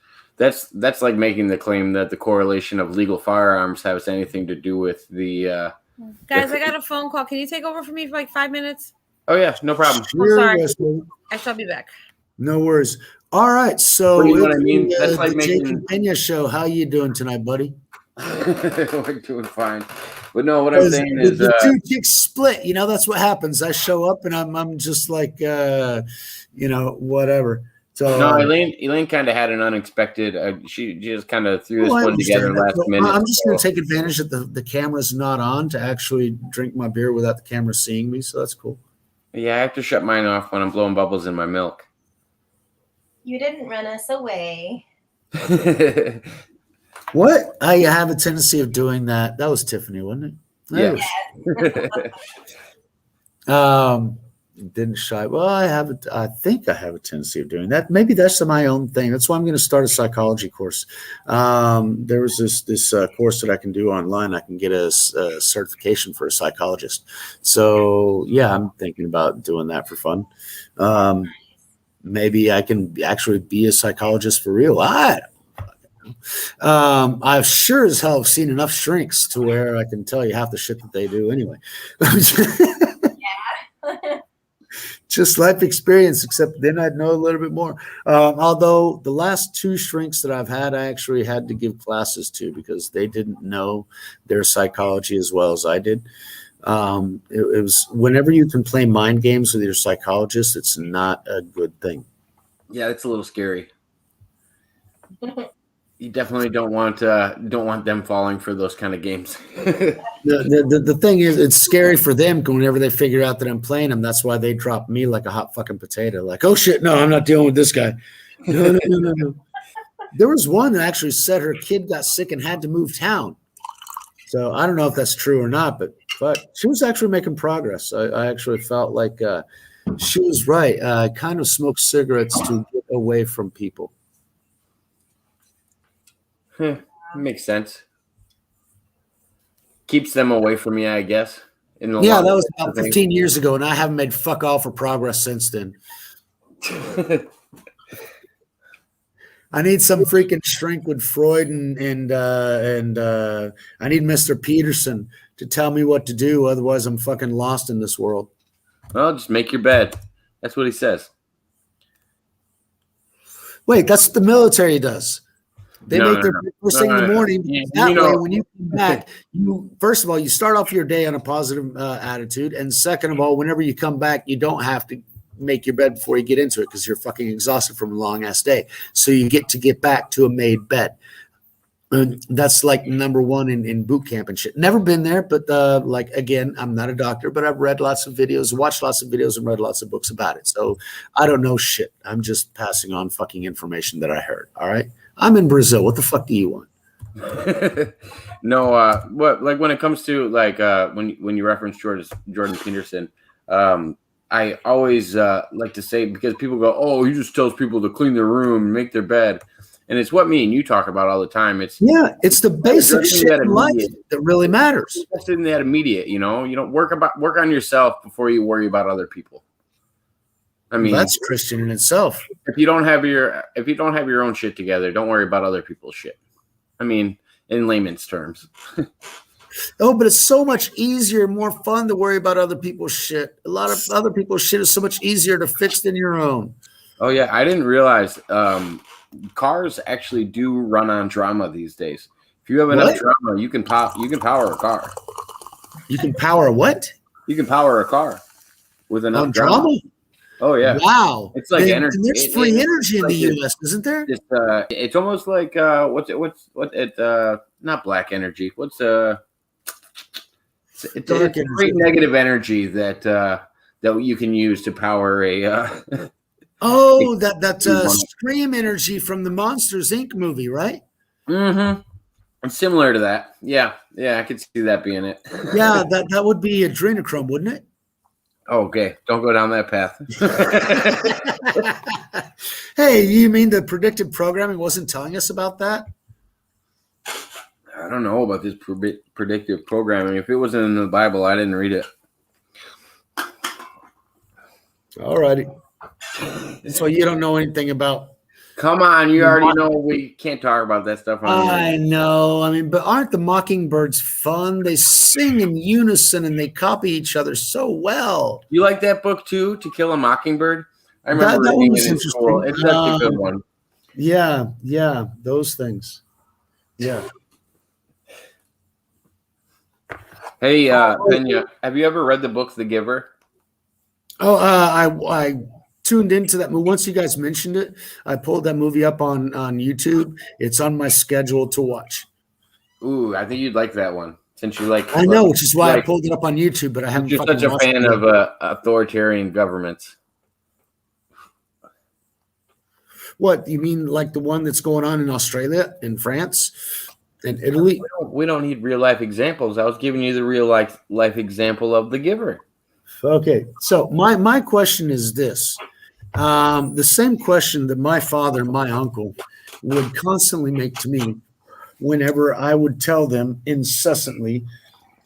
like making the claim that the correlation of legal firearms has anything to do with the. Guys, I got a phone call. Can you take over for me for like 5 minutes? Oh yeah, no problem. Sorry. I shall be back. No worries. All right, so you know what I mean? That's like the Jake making and Pena show. How you doing tonight, buddy? We're doing fine. But no, what I'm saying is the two chicks split. That's what happens. I show up and I'm just like whatever. So no, Elaine kind of had an unexpected. She just kind of threw this one together last minute. I'm just going to take advantage that the camera's not on to actually drink my beer without the camera seeing me. So that's cool. Yeah, I have to shut mine off when I'm blowing bubbles in my milk. You didn't run us away. What? I have a tendency of doing that. That was Tiffany, wasn't it? Yeah. Didn't shy. Well, I think I have a tendency of doing that. Maybe that's my own thing. That's why I'm going to start a psychology course. There was this course that I can do online. I can get a certification for a psychologist. So yeah, I'm thinking about doing that for fun. Maybe I can actually be a psychologist for real. I've sure as hell seen enough shrinks to where I can tell you half the shit that they do anyway. Yeah. Just life experience, except then I'd know a little bit more. Although the last two shrinks that I've had, I actually had to give classes to because they didn't know their psychology as well as I did. It was whenever you can play mind games with your psychologist, it's not a good thing. Yeah, it's a little scary. You definitely don't want them falling for those kind of games. The thing is, it's scary for them whenever they figure out that I'm playing them. That's why they drop me like a hot fucking potato. Like, oh shit, no, I'm not dealing with this guy. No. There was one that actually said her kid got sick and had to move town. So I don't know if that's true or not, but she was actually making progress. I actually felt like she was right. I kind of smoked cigarettes to get away from people. Makes sense. Keeps them away from you, I guess. That was about 15 years ago, and I haven't made fuck all for progress since then. I need some freaking shrink with Freud and I need Mr. Peterson to tell me what to do. Otherwise, I'm fucking lost in this world. Well, just make your bed. That's what he says. Wait, that's what the military does. They make their first thing in the morning. That way, when you come back, first of all, you start off your day on a positive attitude, and second of all, whenever you come back, you don't have to make your bed before you get into it because you're fucking exhausted from a long ass day. So you get back to a made bed. And that's like number one in boot camp and shit. Never been there, but like again, I'm not a doctor, but I've read lots of videos, watched lots of videos, and read lots of books about it. So I don't know shit. I'm just passing on fucking information that I heard. All right. I'm in Brazil. What the fuck do you want? No, what like when it comes to like when you reference Jordan Peterson, I always like to say, because people go, oh, he just tells people to clean their room and make their bed, and it's what me and you talk about all the time. It's the basic shit in life that really matters. It's in that immediate, you know, work on yourself before you worry about other people. I mean, that's Christian in itself. If you don't have your own shit together, don't worry about other people's shit. I mean, in layman's terms. Oh, but it's so much easier, more fun to worry about other people's shit. A lot of other people's shit is so much easier to fix than your own. Oh yeah, I didn't realize cars actually do run on drama these days. If you have enough drama, you can power a car. You can power what? You can power a car with enough drama. Oh yeah! Wow, it's like energy. There's free energy in the U.S., isn't there? It's almost like not black energy. It's great negative energy that you can use to power a. That stream energy from the Monsters Inc. movie, right? Mm-hmm. It's similar to that. Yeah, I could see that being it. Yeah, that would be adrenochrome, wouldn't it? Okay, don't go down that path. Hey, you mean the predictive programming wasn't telling us about that? I don't know about this predictive programming. If it wasn't in the Bible, I didn't read it. All righty. So you don't know anything about. Come on, you already know we can't talk about that stuff. I know. I mean, but aren't the mockingbirds fun? They sing in unison and they copy each other so well. You like that book too, To Kill a Mockingbird? I remember reading it in school. It's such a good one. Yeah, those things. Yeah. Hey, Pena, have you ever read the book The Giver? Oh, I tuned into that movie. Once you guys mentioned it, I pulled that movie up on YouTube. It's on my schedule to watch. Ooh, I think you'd like that one. Since you like, I know, which is why I pulled it up on YouTube, but I haven't. You're such a fan of authoritarian governments. What you mean, like the one that's going on in Australia, in France, in Italy? We don't need real life examples. I was giving you the real life example of The Giver. Okay, so my question is this. The same question that my father and my uncle would constantly make to me whenever I would tell them incessantly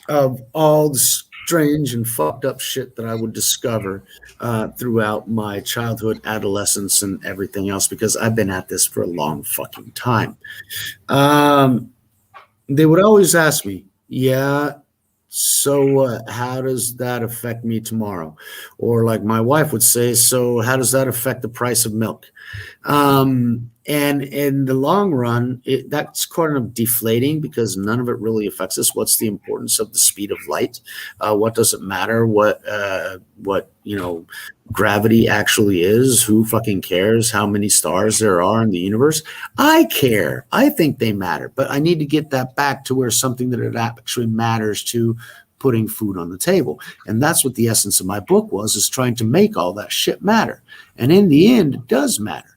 of all the strange and fucked up shit that I would discover throughout my childhood, adolescence, and everything else, because I've been at this for a long fucking time. They would always ask me, so how does that affect me tomorrow? Or like my wife would say, so how does that affect the price of milk? And in the long run, that's kind of deflating because none of it really affects us. What's the importance of the speed of light? What does it matter? What gravity actually is? Who fucking cares how many stars there are in the universe? I care. I think they matter, but I need to get that back to where something that it actually matters to putting food on the table. And that's what the essence of my book was, is trying to make all that shit matter. And in the end, it does matter.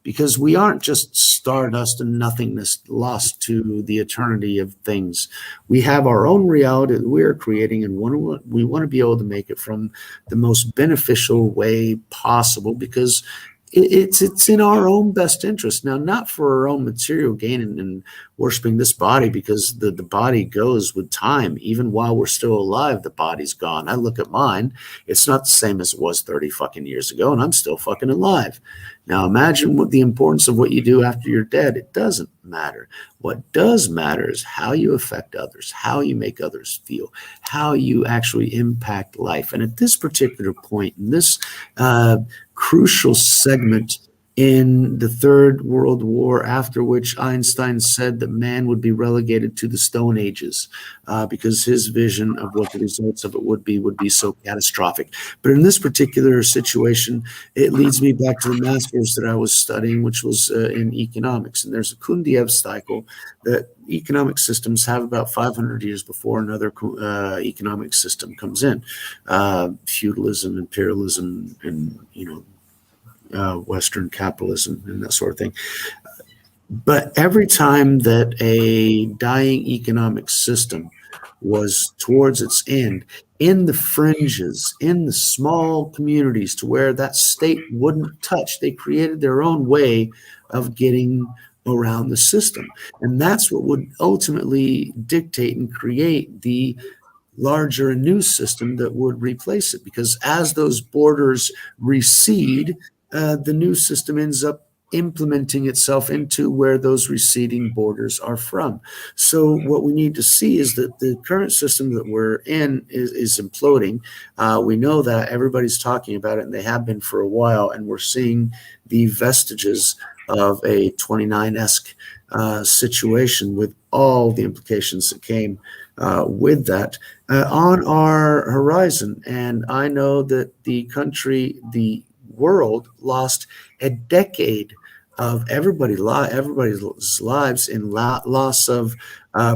Because we aren't just stardust and nothingness lost to the eternity of things. We have our own reality that we are creating, and we want to be able to make it from the most beneficial way possible, because it's in our own best interest. Now, not for our own material gain and worshiping this body, because the body goes with time. Even while we're still alive, the body's gone. I look at mine. It's not the same as it was 30 fucking years ago, and I'm still fucking alive. Now, imagine what the importance of what you do after you're dead. It doesn't matter. What does matter is how you affect others, how you make others feel, how you actually impact life. And at this particular point, in this crucial segment in the Third World War, after which Einstein said that man would be relegated to the Stone Ages because his vision of what the results of it would be so catastrophic. But in this particular situation, it leads me back to the master's that I was studying, which was in economics. And there's a Kundiev cycle that economic systems have about 500 years before another economic system comes in. Feudalism, imperialism, and Western capitalism and that sort of thing. But every time that a dying economic system was towards its end, in the fringes, in the small communities to where that state wouldn't touch, they created their own way of getting around the system. And that's what would ultimately dictate and create the larger and new system that would replace it. Because as those borders recede, the new system ends up implementing itself into where those receding borders are from. So what we need to see is that the current system that we're in is imploding. We know that everybody's talking about it, and they have been for a while, and we're seeing the vestiges of a 29-esque situation with all the implications that came with that on our horizon. And I know that the country, the world, lost a decade of everybody's lives in loss of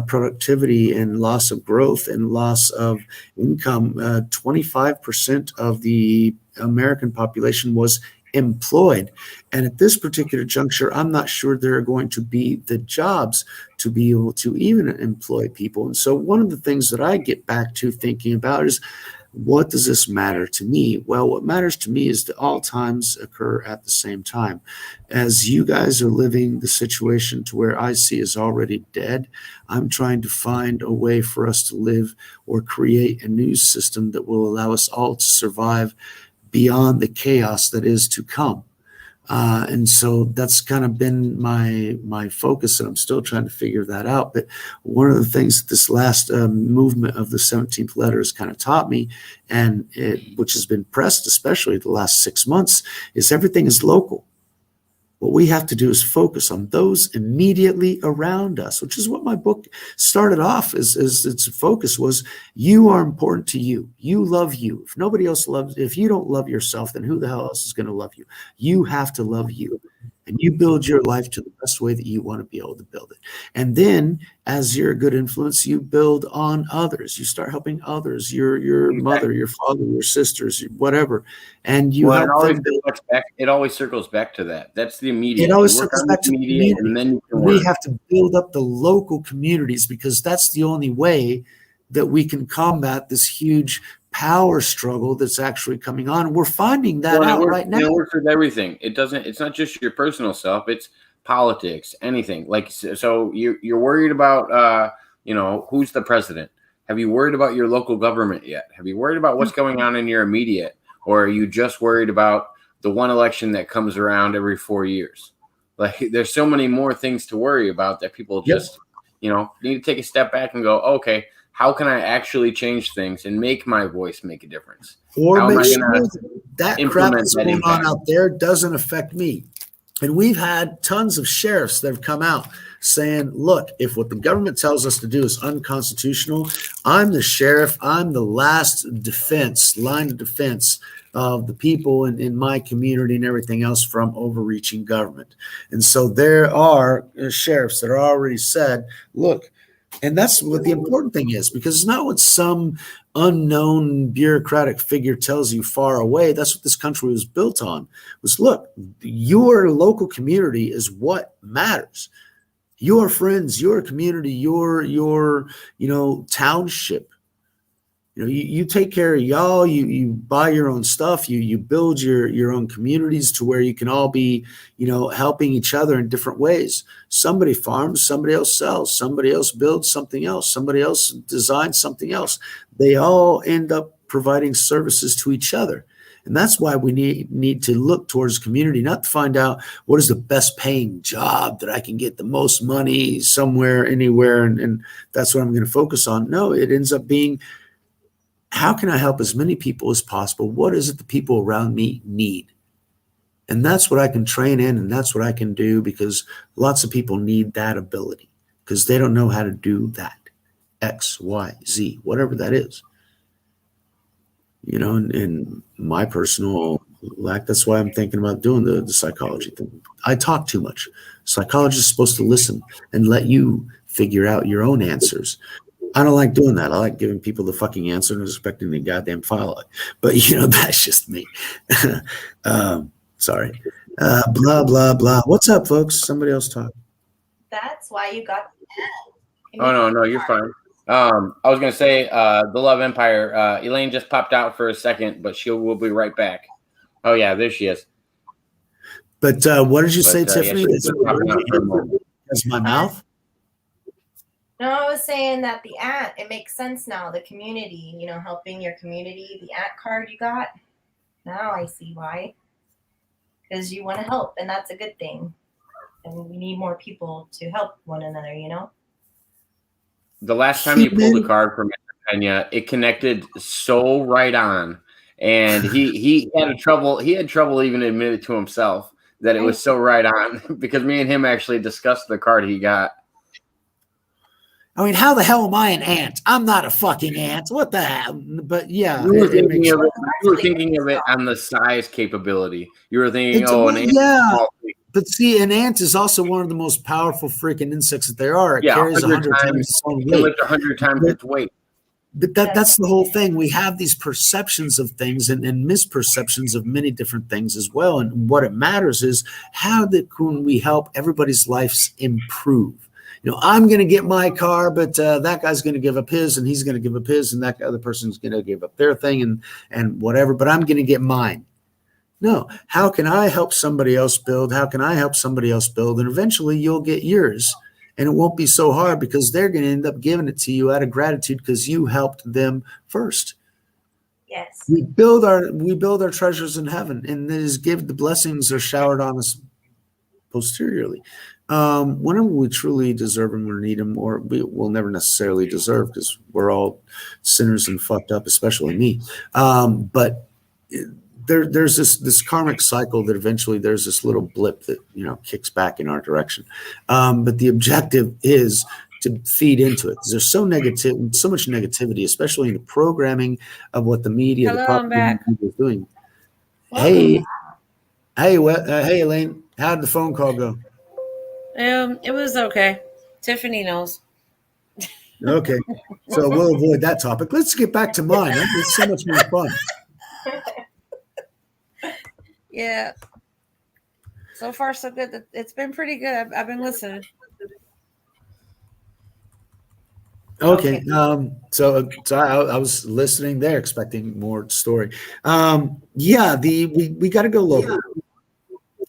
productivity and loss of growth and loss of income. 25% of the American population was employed. And at this particular juncture, I'm not sure there are going to be the jobs to be able to even employ people. And so one of the things that I get back to thinking about is, what does this matter to me? Well, what matters to me is that all times occur at the same time. As you guys are living the situation to where I see is already dead, I'm trying to find a way for us to live or create a new system that will allow us all to survive beyond the chaos that is to come. And so that's kind of been my focus, and I'm still trying to figure that out. But one of the things that this last movement of the 17th letter has kind of taught me, and which has been pressed, especially the last 6 months, is everything is local. What we have to do is focus on those immediately around us, which is what my book started off as its focus was. You are important to you. You love you. If nobody else loves, if you don't love yourself, then who the hell else is going to love you? You have to love you. And you build your life to the best way that you want to be able to build it. And then as you're a good influence, you build on others. You start helping others, your mother, your father, your sisters, whatever. And you help them build. It always circles back to that. That's the immediate. It always circles back to the immediate, and then we have to build up the local communities, because that's the only way that we can combat this huge power struggle that's actually coming on. We're finding that out right now. It works with everything. It's not just your personal self, it's politics, anything. Like, so you're worried about who's the president. Have you worried about your local government yet? Have you worried about what's going on in your immediate? Or are you just worried about the one election that comes around every 4 years? Like, there's so many more things to worry about that people just need to take a step back and go, okay, how can I actually change things and make my voice make a difference? Or make sure that crap that's going on out there doesn't affect me. And we've had tons of sheriffs that have come out saying, look, if what the government tells us to do is unconstitutional, I'm the sheriff. I'm the last line of defense of the people in my community and everything else from overreaching government. And so there are sheriffs that are already said, look, and that's what the important thing is, because it's not what some unknown bureaucratic figure tells you far away. That's what this country was built on, was, look, your local community is what matters. Your friends, your community, your township. You take care of y'all, you buy your own stuff, you build your own communities to where you can all be, helping each other in different ways. Somebody farms, somebody else sells, somebody else builds something else, somebody else designs something else. They all end up providing services to each other. And that's why we need to look towards community, not to find out what is the best paying job that I can get the most money somewhere, anywhere, and that's what I'm going to focus on. No, it ends up being, how can I help as many people as possible? What is it the people around me need? And that's what I can train in, and that's what I can do, because lots of people need that ability because they don't know how to do that. X, Y, Z, whatever that is. And my personal lack, that's why I'm thinking about doing the psychology thing. I talk too much. Psychologists are supposed to listen and let you figure out your own answers. I don't like doing that. I like giving people the fucking answer and expecting the goddamn follow it. But that's just me. Sorry. Blah, blah, blah. What's up, folks? Somebody else talk. That's why you got the Oh, no, you're fine. I was going to say the Love Empire. Elaine just popped out for a second, but will be right back. Oh, yeah, there she is. But what did you say, Tiffany? Yeah, That's my mouth? No, I was saying that the ant, it makes sense now. The community, helping your community, the ant card you got. Now I see why. Because you want to help, and that's a good thing. And we need more people to help one another, The last time you pulled a card from Mr. Pena, it connected so right on. And he had trouble even admitting to himself that it was so right on, because me and him actually discussed the card he got. I mean, how the hell am I an ant? I'm not a fucking ant. What the hell? But yeah, you were thinking of it on the size capability. You were thinking, an ant. Yeah, but see, an ant is also one of the most powerful freaking insects that there are. It carries 100 times its own weight. It lift 100 times its weight. But that's the whole thing. We have these perceptions of things and misperceptions of many different things as well. And what it matters is how can we help everybody's lives improve? I'm going to get my car, but that guy's going to give up his, and he's going to give up his, and that other person's going to give up their thing and whatever, but I'm going to get mine. No, how can I help somebody else build? How can I help somebody else build? And eventually you'll get yours, and it won't be so hard because they're going to end up giving it to you out of gratitude because you helped them first. Yes. We build our treasures in heaven, and the blessings are showered on us posteriorly. Whenever we truly deserve them or need them, or we will never necessarily deserve, because we're all sinners and fucked up, especially me. But there's this karmic cycle that eventually there's this little blip that kicks back in our direction. But the objective is to feed into it. There's so much negativity, especially in the programming of what the media, I'm back. is doing. Hey, Elaine, how did the phone call go? It was okay. Tiffany knows. Okay, so we'll avoid that topic. Let's get back to mine. It's so much more fun. Yeah. So far, so good. It's been pretty good. I've been listening. Okay. So I was listening there, expecting more story. Yeah. We got to go local.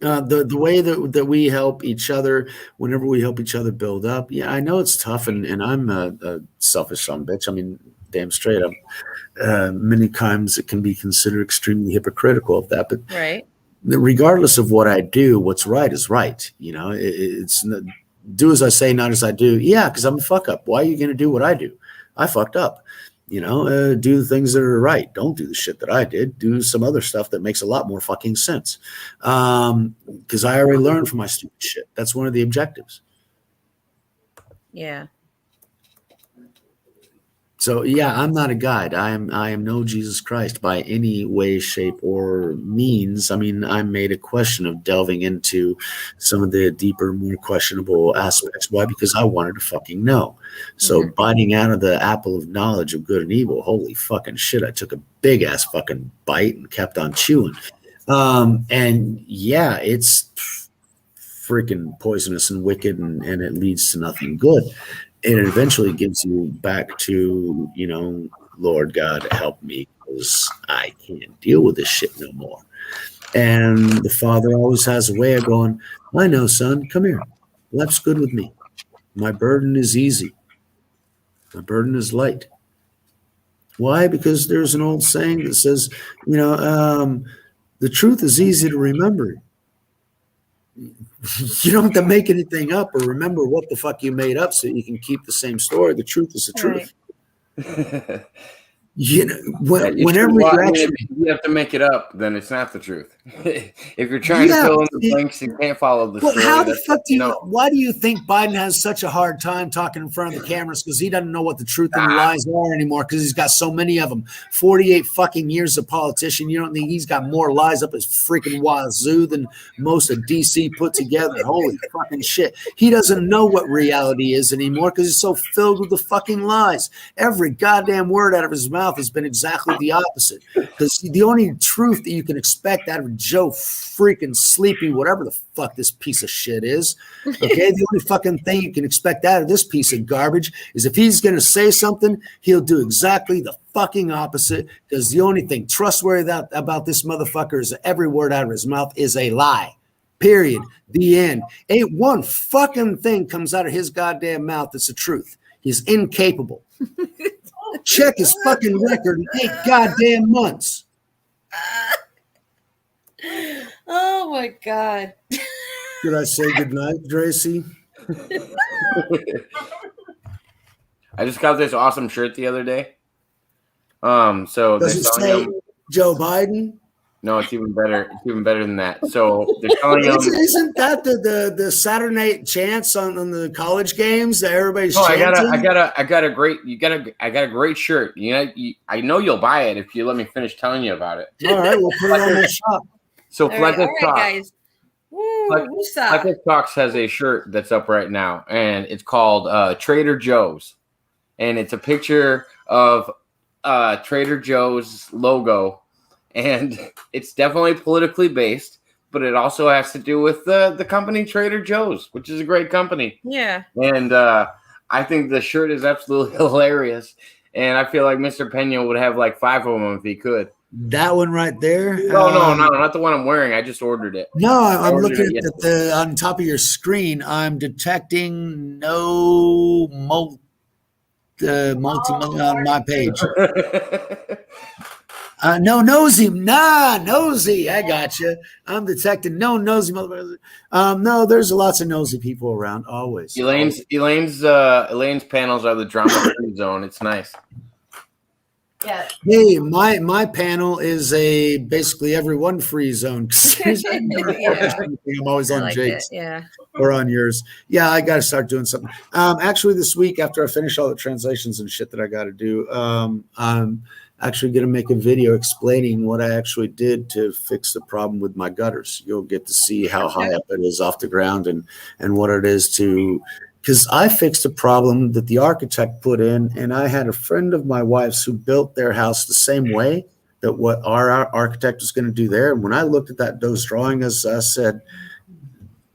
The way that we help each other, whenever we help each other build up. Yeah, I know it's tough, and I'm a selfish son of a bitch. I mean, damn straight up. Many times it can be considered extremely hypocritical of that, but right. Regardless of what I do, what's right is right. It's do as I say, not as I do. Yeah, because I'm a fuck up. Why are you going to do what I do? I fucked up. Do the things that are right. Don't do the shit that I did. Do some other stuff that makes a lot more fucking sense. Because I already learned from my stupid shit. That's one of the objectives. Yeah. So yeah, I'm not a guide. I am no Jesus Christ by any way, shape, or means. I mean, I made a question of delving into some of the deeper, more questionable aspects. Why? Because I wanted to fucking know. So biting out of the apple of knowledge of good and evil, holy fucking shit, I took a big ass fucking bite and kept on chewing. And yeah, it's freaking poisonous and wicked, and it leads to nothing good. And it eventually gives you back to, Lord God, help me, because I can't deal with this shit no more. And the Father always has a way of going, I know, son, come here. Life's good with me. My burden is easy. My burden is light. Why? Because there's an old saying that says, the truth is easy to remember. You don't have to make anything up or remember what the fuck you made up so you can keep the same story. The truth is the truth. You know, You whenever well, you I mean, actually, if you have to make it up, then it's not the truth. If you're trying to fill in the blanks, you can't follow the well, story. how the That's fuck do you? no. Why do you think Biden has such a hard time talking in front of the cameras? Because he doesn't know what the truth and the Ah, lies are anymore. Because he's got so many of them. 48 fucking years of politician. You don't think he's got more lies up his freaking wazoo than most of DC put together? Holy fucking shit! He doesn't know what reality is anymore because he's so filled with the fucking lies. Every goddamn word out of his mouth has been exactly the opposite. Because the only truth that you can expect out of Joe freaking Sleepy, whatever the fuck this piece of shit is, okay, the only fucking thing you can expect out of this piece of garbage is if he's going to say something, he'll do exactly the fucking opposite. Because the only thing trustworthy about this motherfucker is that every word out of his mouth is a lie. Period. The end. Ain't one fucking thing comes out of his goddamn mouth that's the truth. He's incapable. Check his fucking record in 8 goddamn months. Oh my God. Did I say goodnight, Tracy? I just got this awesome shirt the other day. So Does they're it selling say them. Joe Biden? No, it's even better. It's even better than that. So they're selling them. Isn't that the Saturday night chants on the college games that everybody's No, chanting? I got a great shirt. I know you'll buy it if you let me finish telling you about it. All right, we'll put it on my shop. So All right, Fleckers Talks. guys. Woo, woosah. Fleckers Talks has a shirt that's up right now, and it's called Trader Joe's, and it's a picture of Trader Joe's logo, and it's definitely politically based, but it also has to do with the company Trader Joe's, which is a great company. Yeah. And I think the shirt is absolutely hilarious, and I feel like Mr. Pena would have like 5 of them if he could. That one right there. No, not the one I'm wearing. I just ordered it. No, I'm ordered looking it at the on top of your screen. I'm detecting no multi on my page. No nosy, nosy. I got you. I'm detecting no nosy motherfucker. No, there's lots of nosy people around. Always. Elaine's panels are the drama-free zone. It's nice. Yeah. Hey, my panel is a basically everyone free zone. I'm always on Jake's or on yours. Yeah, I got to start doing something. Actually, this week after I finish all the translations and shit that I got to do, I'm actually going to make a video explaining what I actually did to fix the problem with my gutters. You'll get to see how high up it is off the ground and what it is to. Because I fixed a problem that the architect put in, and I had a friend of my wife's who built their house the same way that what our architect was going to do there. And when I looked at those drawings, I said,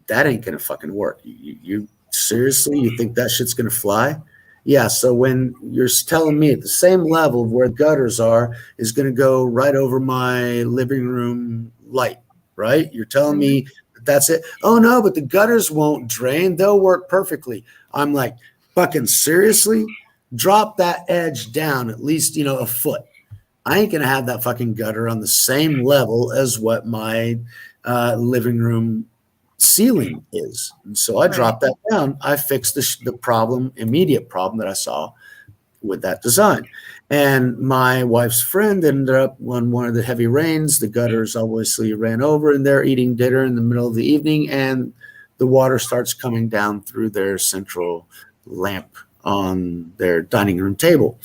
that ain't going to fucking work. You seriously, you think that shit's going to fly? Yeah, so when you're telling me at the same level of where gutters are is going to go right over my living room light, right? You're telling me that's it. Oh no, but the gutters won't drain. They'll work perfectly. I'm like, fucking seriously? Drop that edge down at least, a foot. I ain't gonna have that fucking gutter on the same level as what my living room ceiling is. And so I dropped that down. I fixed the immediate problem that I saw with that design. And my wife's friend ended up on one of the heavy rains. The gutters obviously ran over, and they're eating dinner in the middle of the evening, and the water starts coming down through their central lamp on their dining room table.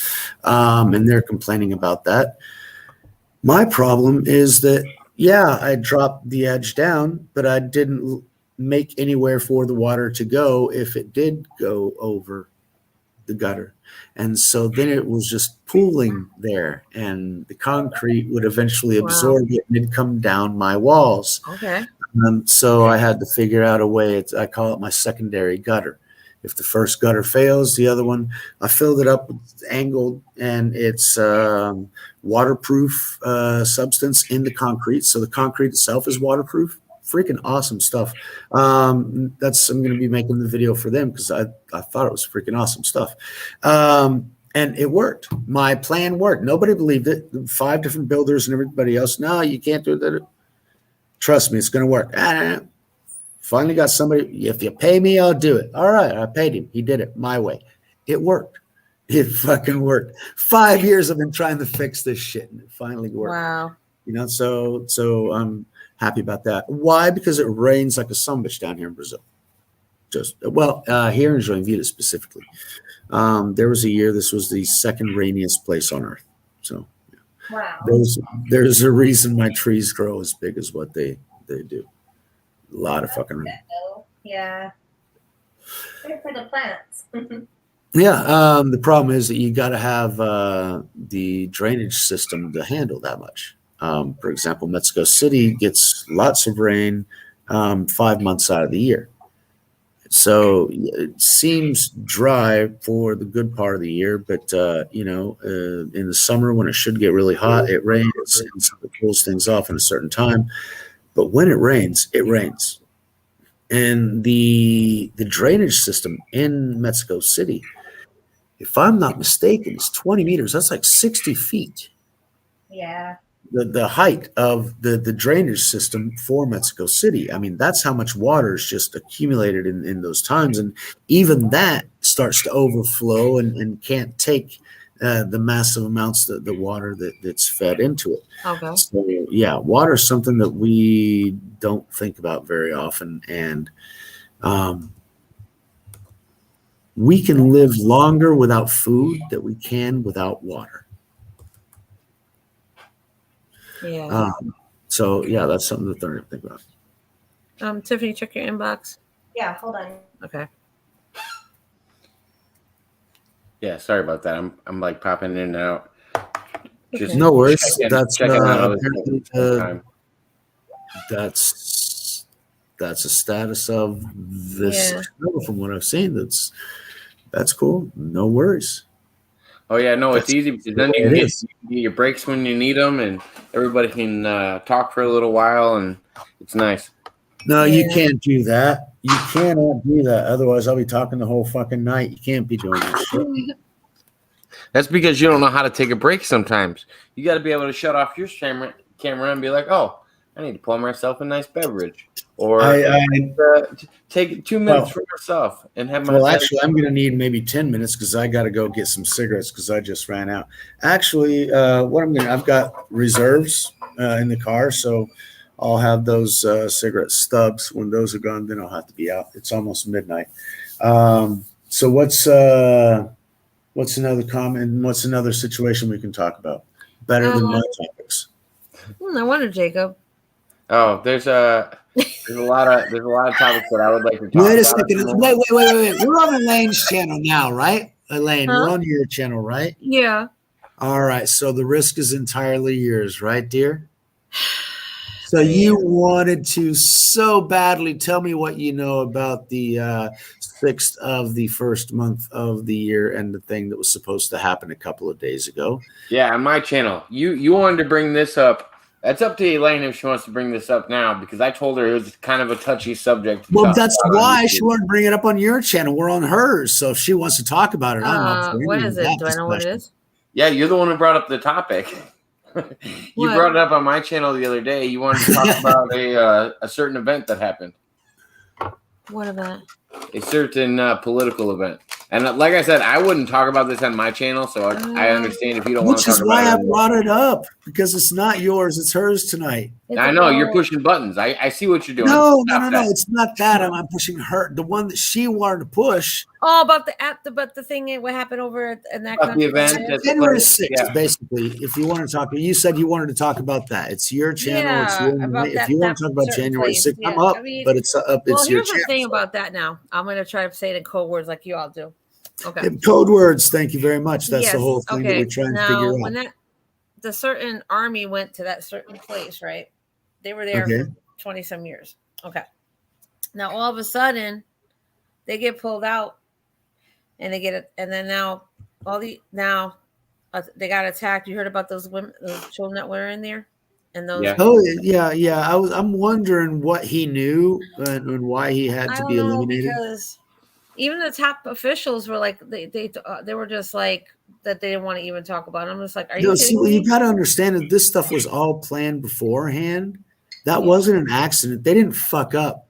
And they're complaining about that. My problem is that, yeah, I dropped the edge down, but I didn't make anywhere for the water to go if it did go over the gutter. And so then it was just pooling there, and the concrete would eventually absorb it and it'd come down my walls. Okay. So I had to figure out a way. I call it my secondary gutter. If the first gutter fails, the other one, I filled it up with angled, and it's waterproof substance in the concrete. So the concrete itself is waterproof. Freaking awesome stuff. I'm going to be making the video for them because I thought it was freaking awesome stuff. And it worked. My plan worked. Nobody believed it. 5 different builders and everybody else. No, you can't do that. Trust me, it's going to work. Finally got somebody. If you pay me, I'll do it. All right. I paid him. He did it my way. It worked. It fucking worked. 5 years I've been trying to fix this shit, and it finally worked. Wow. So I'm happy about that. Why? Because it rains like a son bitch down here in Brazil. Here in Joinville specifically. There was a year this was the second rainiest place on earth. So Wow. there's a reason my trees grow as big as what they do. A lot of fucking rain. Yeah. Good for the plants. Yeah, the problem is that you got to have the drainage system to handle that much. For example, Mexico City gets lots of rain 5 months out of the year. So it seems dry for the good part of the year, but in the summer when it should get really hot, it rains and so it cools things off in a certain time. But when it rains, it rains. And the drainage system in Mexico City, if I'm not mistaken, is 20 meters. That's like 60 feet. Yeah. The height of the drainage system for Mexico City. I mean, that's how much water is just accumulated in those times. And even that starts to overflow and can't take the massive amounts of the water that's fed into it. Okay. So, yeah, water is something that we don't think about very often. And we can live longer without food than we can without water. Yeah. So yeah, that's something to think about. Tiffany, check your inbox. Yeah, hold on. Okay. Yeah, sorry about that. I'm like popping in and out. Just No worries. checking out other things at the time. That's a status of this show from what I've seen. That's cool. No worries. Oh yeah, no, it's easy because then you can get your breaks when you need them, and everybody can talk for a little while, and it's nice. No, you can't do that. You cannot do that. Otherwise, I'll be talking the whole fucking night. You can't be doing this shit. That's because you don't know how to take a break sometimes. You got to be able to shut off your camera and be like, oh, I need to pour myself a nice beverage. Or take 2 minutes for myself and have my. Well, actually, I'm going to need maybe 10 minutes because I got to go get some cigarettes because I just ran out. Actually, I've got reserves in the car, so I'll have those cigarette stubs. When those are gone, then I'll have to be out. It's almost midnight. So what's another comment? What's another situation we can talk about? Better than my topics. I wonder, Jacob. Oh, there's a lot of topics that I would like to talk about. Wait a second. Wait. We're on Elaine's channel now, right? Elaine, we're on your channel, right? Yeah. All right. So the risk is entirely yours, right, dear? So you wanted to so badly tell me what you know about the 6th of the first month of the year and the thing that was supposed to happen a couple of days ago. Yeah, on my channel. You wanted to bring this up. That's up to Elaine if she wants to bring this up now, because I told her it was kind of a touchy subject. Well, that's why she wanted to bring it up on your channel. We're on hers. So if she wants to talk about it, I'm up for what is it? Do I know what it is? Yeah, you're the one who brought up the topic. You brought it up on my channel the other day. You wanted to talk about a certain event that happened. What event? A certain political event. And like I said, I wouldn't talk about this on my channel, so I understand if you don't want to talk about it. Which is why I brought it up, because it's not yours, it's hers tonight. I know, you're pushing buttons. I see what you're doing. No, it's not that. I'm pushing her. The one that she wanted to push. Oh, about the thing, what happened over in that country. The event. January 6th, basically, if you want to talk, you said you wanted to talk about that. It's your channel. If you want to talk about January 6th, I'm up, but it's up. It's your channel. Here's the thing about that now. I'm going to try to say it in code words like you all do. Okay. Code words. Thank you very much. That's the whole thing that we're trying to figure out. When the certain army went to that certain place, right? They were there for 20 some years. Okay. Now all of a sudden, they get pulled out, and they get it, and then now they got attacked. You heard about those women, those children that were in there, and those. Yeah. Oh yeah. I'm wondering what he knew and why he had to be eliminated. Because even the top officials were like they were just like that they didn't want to even talk about it. I'm just like, are you kidding me? You got to understand that this stuff was all planned beforehand. That wasn't an accident. They didn't fuck up.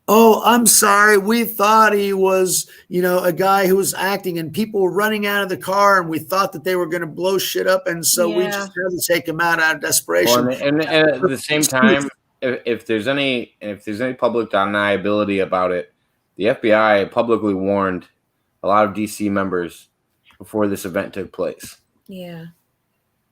Oh, I'm sorry. We thought he was, a guy who was acting, and people were running out of the car, and we thought that they were going to blow shit up, and so we Yeah. just had to take him out of Well, desperation. and at the same time, if there's any public deniability about it, the FBI publicly warned a lot of DC members before this event took place, Yeah.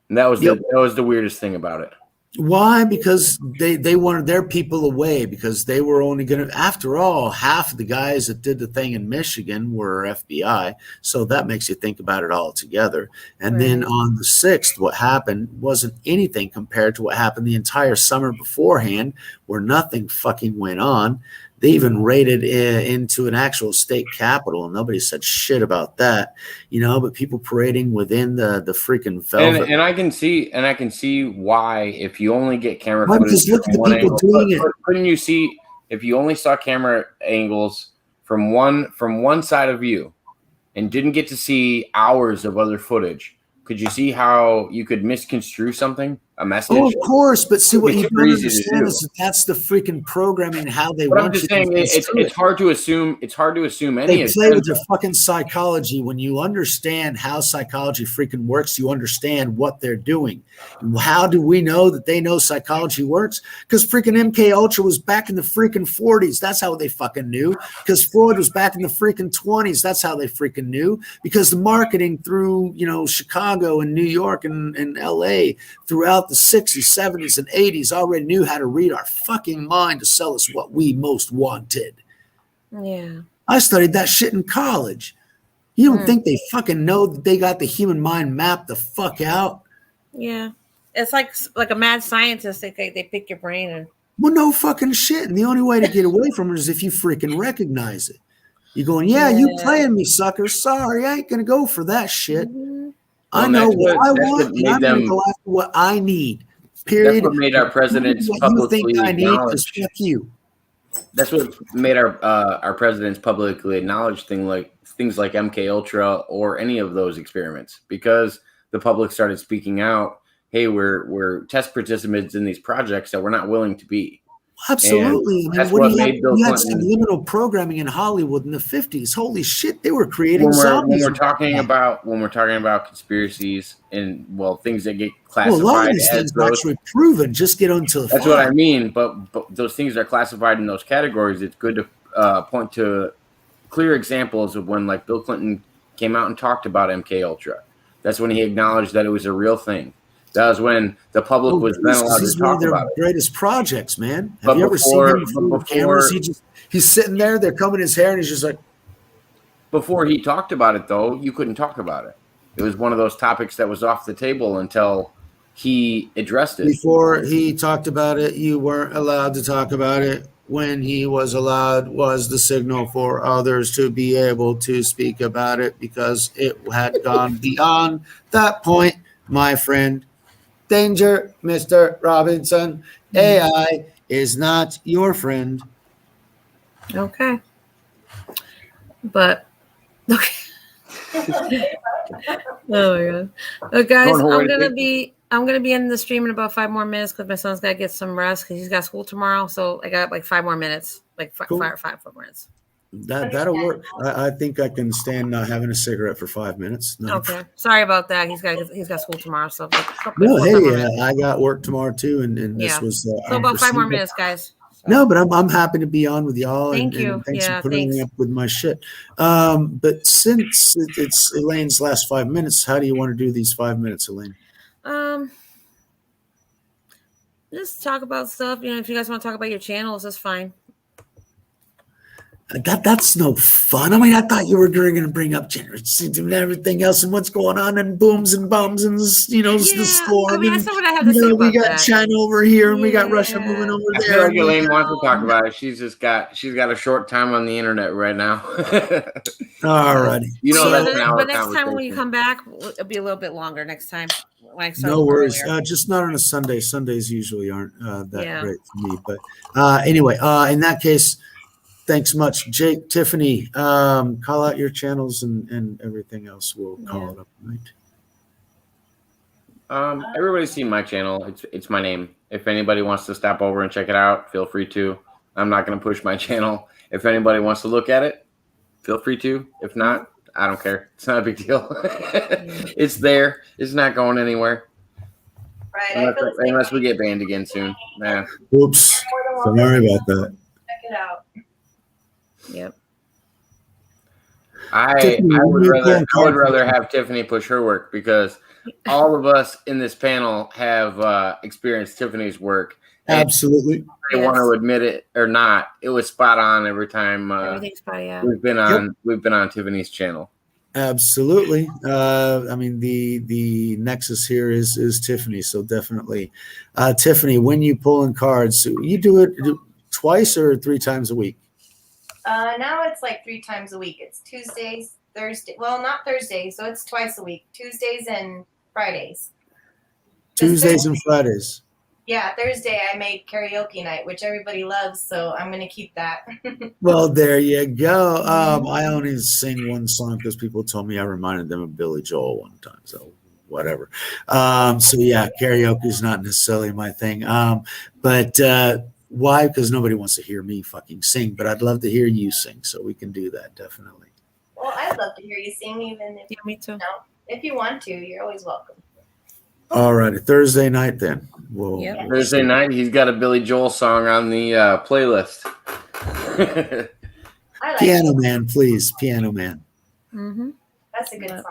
and that was Yep. the weirdest thing about it. Why? Because they wanted their people away, because they were only going to, after all, half of the guys that did the thing in Michigan were FBI. So that makes you think about it all together. And then Right. on the 6th, what happened wasn't anything compared to what happened the entire summer beforehand, where nothing fucking went on. They even raided into an actual state capitol, and nobody said shit about that, but people parading within the freaking velvet. And I can see why, if you only get camera Why? footage Because look at from the one people angle, doing it. couldn't you see, if you only saw camera angles from one side of you and didn't get to see hours of other footage, could you see how you could misconstrue something, a message? Oh, of course, but see, It'd what be you super don't easy to understand do. is that that's the freaking programming, how they But I'm want just you saying, to it's construe it. hard to assume. It's hard to assume any They of play with it. your fucking psychology. When you understand how psychology freaking works, you understand what they're doing. And how do we know that they know psychology works? Because freaking MK Ultra was back in the freaking 40s. That's how they fucking knew. Because Freud was back in the freaking 20s. That's how they freaking knew. Because the marketing through, Chicago and New York and LA throughout the 60s, 70s, and 80s already knew how to read our fucking mind to sell us what we most wanted. Yeah. I studied that shit in college. You don't think they fucking know that they got the human mind mapped the fuck out? Yeah. It's like a mad scientist. They pick your brain and Well, no fucking shit. And the only way to get away from it is if you freaking recognize it. You're going, yeah, you playing me, sucker. Sorry, I ain't going to go for that shit. I know what I want, and I'm going to go after what I need. Period. That's what made our presidents what you think publicly I need, because acknowledge. fuck you. That's what made our presidents publicly acknowledge things like MK Ultra or any of those experiments, because the public started speaking out. Hey, we're test participants in these projects that we're not willing to be. Absolutely. That's what made Bill you had Clinton. subliminal programming in Hollywood in the 50s. Holy shit, they were creating When zombies. we're talking about conspiracies and things that get Well, a lot of classified these as things are those. actually proven. Just get onto the That's what I mean. But those things are classified in those categories. It's good to point to clear examples of when, like, Bill Clinton came out and talked about MK Ultra. That's when he acknowledged that it was a real thing. That was when the public was then allowed to talk about it. Greatest projects, man. But Have you ever seen him before- before cameras? He's sitting there, they're combing his hair, and he's just like, Before he talked about it, though, you couldn't talk about it. It was one of those topics that was off the table until he addressed it. before he talked about it, you weren't allowed to talk about it. When he was allowed was the signal for others to be able to speak about it, because it had gone beyond that point, my friend. Danger, Mr. Robinson. AI is not your friend. okay. But okay. Oh my god. But guys, Don't hold I'm gonna be in the stream in about 5 more minutes because my son's gotta get some rest because he's got school tomorrow. So I got like 5 more minutes, like Cool. five more minutes. That'll work. I think I can stand not having a cigarette for 5 minutes. No. Okay. Sorry about that. He's got school tomorrow. So No, like 5 more hey, minutes. I got work tomorrow too, and this Yeah. was So about 5 more unforeseen. minutes, guys. So. No, but I'm happy to be on with y'all. Thank and you. Thanks Yeah, for putting thanks. up with my shit. But since it's Elaine's last 5 minutes, how do you want to do these 5 minutes, Elaine? Just talk about stuff. If you guys want to talk about your channels, that's fine. That's no fun. I mean, I thought you were going to bring up generacy and everything else and what's going on and booms and bums and the storm. I mean, and, that's what I have to say about we got that. China over here and we got Russia moving over I there. feel like Elaine wants to talk about it. She's got a short time on the internet right now. Alrighty. But next time when you come back, it'll be a little bit longer next time. When I start no worries. earlier. Just not on a Sunday. Sundays usually aren't that great for me. But anyway, in that case, thanks much, Jake, Tiffany. Call out your channels and everything else. We'll call it up, right? Everybody's seen my channel. It's my name. If anybody wants to stop over and check it out, feel free to. I'm not going to push my channel. If anybody wants to look at it, feel free to. If not, I don't care. It's not a big deal. It's there. It's not going anywhere. Right. Unless we get banned again soon. Nah. Oops. Sorry about that. Check it out. Yep. I would rather have Tiffany push her work because all of us in this panel have experienced Tiffany's work. Absolutely. They want to admit it or not. It was spot on every time. Everything's spotty. Yeah. We've been on Tiffany's channel. Absolutely. I mean, the nexus here is Tiffany. So definitely, Tiffany, when you pull in cards, you do it twice or 3 times a week. Now it's like 3 times a week. It's Tuesdays, Thursday. Well, not Thursdays, so it's twice a week. Tuesdays and Fridays. Tuesdays and Fridays. Yeah, Thursday I make karaoke night, which everybody loves, so I'm gonna keep that. Well, there you go. I only sing one song because people told me I reminded them of Billy Joel one time. So whatever. So yeah, karaoke is not necessarily my thing. But why? Because nobody wants to hear me fucking sing. But I'd love to hear you sing, so we can do that definitely. Well, I'd love to hear you sing, even if Me too. if you want to. You're always welcome. All righty, Thursday night then. Yep. Thursday night, he's got a Billy Joel song on the playlist. I like Piano it. Man, please, Piano Man. Mm-hmm. That's a good song.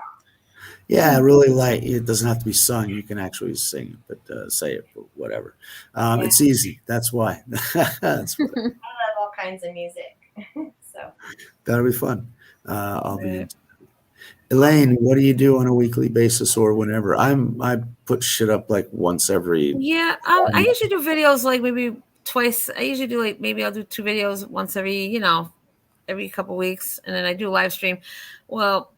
Yeah, really light. It doesn't have to be sung. You can actually sing it, but say it, but whatever. It's easy. That's why. That's why. I love all kinds of music, so That'll be fun. I'll be into it. Elaine, what do you do on a weekly basis or whenever? I put shit up like once every. Yeah, I usually do videos like maybe twice. I usually do like maybe I'll do 2 videos once every every couple weeks, and then I do a live stream. Well,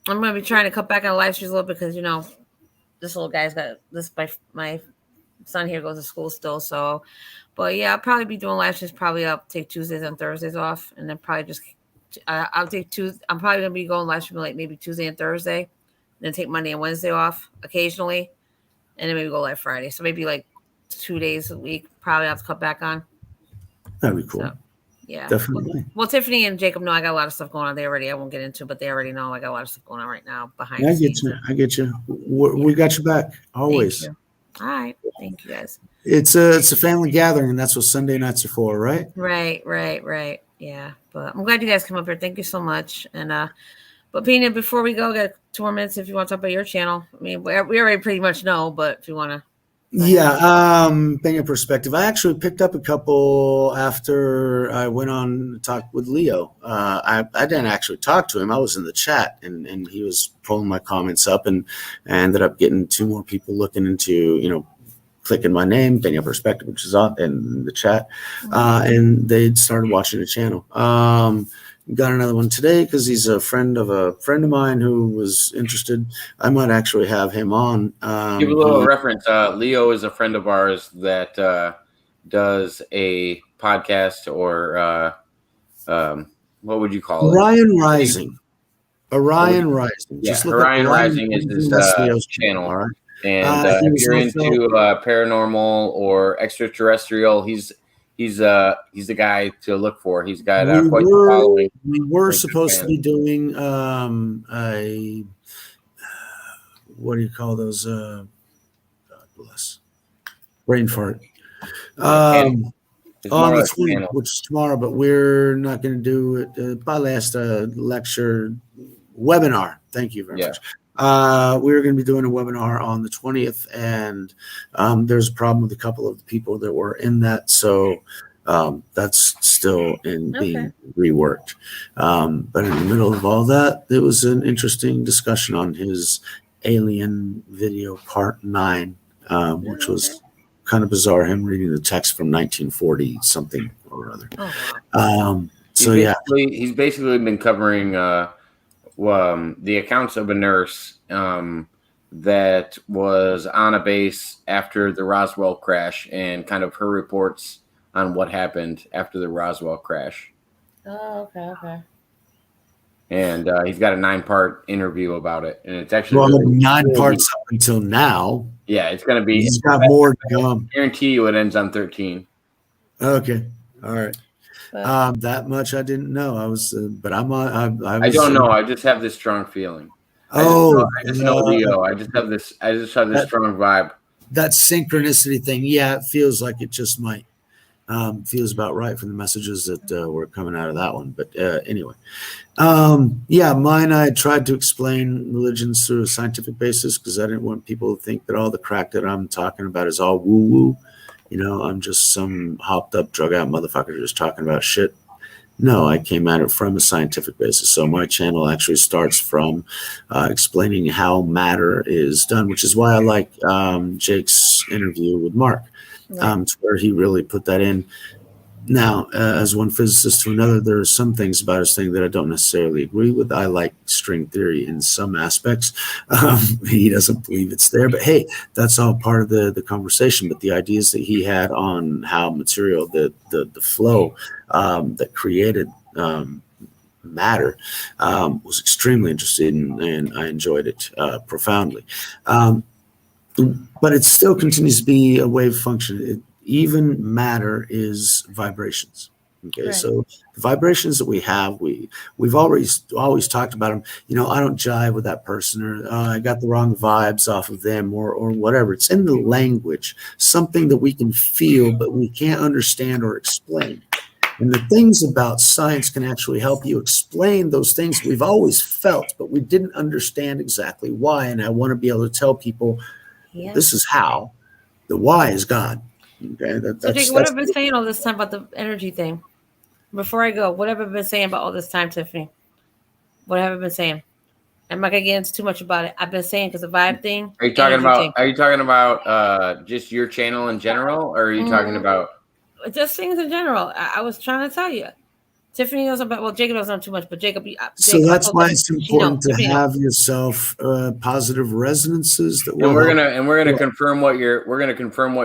I'm gonna be trying to cut back on live streams a little bit because this little guy's got this. My son here goes to school still, so. But yeah, I'll probably be doing live streams. Probably I'll take Tuesdays and Thursdays off, and then probably just. I'll take 2. I'm probably gonna be going live stream like maybe Tuesday and Thursday, then take Monday and Wednesday off occasionally, and then maybe go live Friday. So maybe like 2 days a week. Probably have to cut back on. That'd be cool. So, yeah, Definitely. Well, Tiffany and Jacob know I got a lot of stuff going on. I won't get into, but they already know I got a lot of stuff going on right now behind. I the get scenes. you. I get you. We got your back always. Thank you. All right, thank you guys. It's a family gathering, and that's what Sunday nights are for, right? Right. Yeah, but I'm glad you guys come up here. Thank you so much. And but Pina, before we go, got 2 more minutes if you want to talk about your channel. I mean, we already pretty much know, but if you want to. Yeah, being a perspective, I actually picked up a couple after I went on to talk with Leo. I didn't actually talk to him. I was in the chat, and he was pulling my comments up, and I ended up getting 2 more people looking into, clicking my name, Being a Perspective, which is up in the chat, and they started watching the channel. Got another one today because he's a friend of mine who was interested. I might actually have him on. Give a little reference. Leo is a friend of ours that does a podcast or what would you call it? Orion Rising. Orion Rising. Yeah, Just look Orion up Rising is his Leo's channel. All right. And if you're into paranormal or extraterrestrial, he's the guy to look for. He's got quite the following. We were supposed to be doing what do you call those? God bless. Brain fart. On the 20th, which is tomorrow, but we're not going to do it. My last lecture webinar. Thank you very much. We're going to be doing a webinar on the 20th, and there's a problem with a couple of the people that were in that, so that's still being reworked. But in the middle of all that, there was an interesting discussion on his alien video part 9, which was kind of bizarre, him reading the text from 1940 something or other. He's basically been covering the accounts of a nurse that was on a base after the Roswell crash and kind of her reports on what happened after the Roswell crash. Oh, okay. And he's got a 9-part interview about it, and it's actually 9 parts up until now. Yeah, it's going to be. He's got more to come. I guarantee you, it ends on 13. Okay. All right. But That much I didn't know. I was, but I'm on. I I was. don't know. I just have this strong feeling. Oh, I just know Leo. I just have this strong vibe. that synchronicity thing. Yeah, it feels like it just might. Feels about right from the messages that were coming out of that one. But anyway, yeah, mine. I tried to explain religions through a scientific basis because I didn't want people to think that all the crack that I'm talking about is all woo woo. You know, I'm just some hopped up, drug out motherfucker just talking about shit. No, I came at it from a scientific basis. So my channel actually starts from explaining how matter is done, which is why I like Jake's interview with Mark, to where he really put that in. Now, as one physicist to another, there are some things about his thing that I don't necessarily agree with. I like string theory in some aspects. He doesn't believe it's there, but hey, that's all part of the conversation. But the ideas that he had on how material, the flow that created matter was extremely interesting, and I enjoyed it profoundly. But it still continues to be a wave function. Even matter is vibrations. Okay, Right. so the vibrations that we have, we've always talked about them. You know, I don't jive with that person, or I got the wrong vibes off of them, or whatever. It's in the language, something that we can feel, but we can't understand or explain. And the things about science can actually help you explain those things we've always felt, but we didn't understand exactly why. And I want to be able to tell people, yeah. this is how. The why is God. Okay, So, Jake, what have I been saying all this time about the energy thing? Before I go, what have I been saying about all this time, Tiffany? What have I been saying? I'm not gonna get into too much about it. I've been saying because the vibe thing. Are you talking energy about? thing. Are you talking about just your channel in general, or are you talking about? Just things in general? I was trying to tell you. Tiffany knows about. Well, Jacob doesn't know too much, but Jacob. So Jacob, that's why it's she knows. important to Tiffany knows. have yourself positive resonances that will. And we're gonna help. confirm what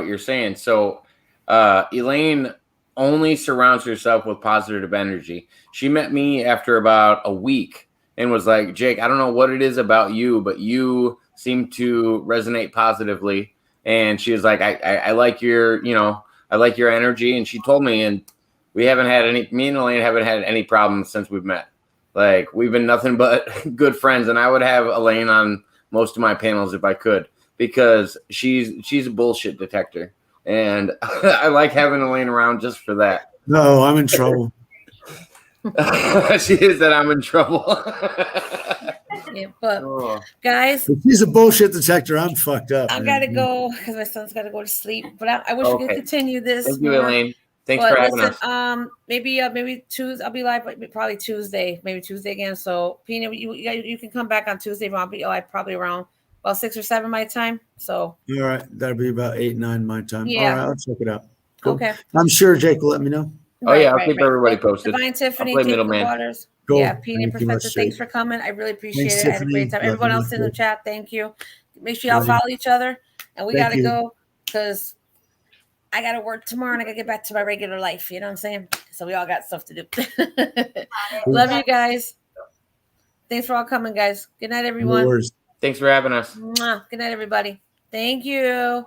you're saying. So, Elaine only surrounds herself with positive energy. She met me after about a week and was like, Jake, I don't know what it is about you, but you seem to resonate positively. And she was like, I like your, I like your energy. And she told me, and me and Elaine haven't had any problems since we've met. Like, we've been nothing but good friends. And I would have Elaine on most of my panels if I could, because she's a bullshit detector. And I like having Elaine around just for that. No, I'm in trouble. She is that I'm in trouble. Yeah, but guys, if she's a bullshit detector, I'm fucked up. I gotta go because my son's gotta go to sleep. But I wish we could continue this. Thank you, Elaine. Thanks for having us. Maybe Tuesday. I'll be live, probably Tuesday. Maybe Tuesday again. So, Pina, you can come back on Tuesday. But I'll be live probably around about 6 or 7 my time. So, all right, that'll be about 8, 9 my time. Yeah. All right, I'll check it out. Cool. Okay. I'm sure Jake will let me know. Oh yeah, I'll keep everybody posted. Divine Tiffany, I'll play Take the middleman. Waters. Cool. Yeah, Pina Thank you much, Perspective. Thanks Jake. for coming. I really appreciate Thanks, it. I had a great Tiffany. time. Love Everyone you. else in the chat, thank you. Make sure y'all Love you. follow each other. And we Thank gotta you. go because I gotta work tomorrow and I gotta get back to my regular life. You know what I'm saying? So we all got stuff to do. Love you guys. Thanks for all coming, guys. Good night, everyone. No worries. Thanks for having us. Mwah. Good night, everybody. Thank you.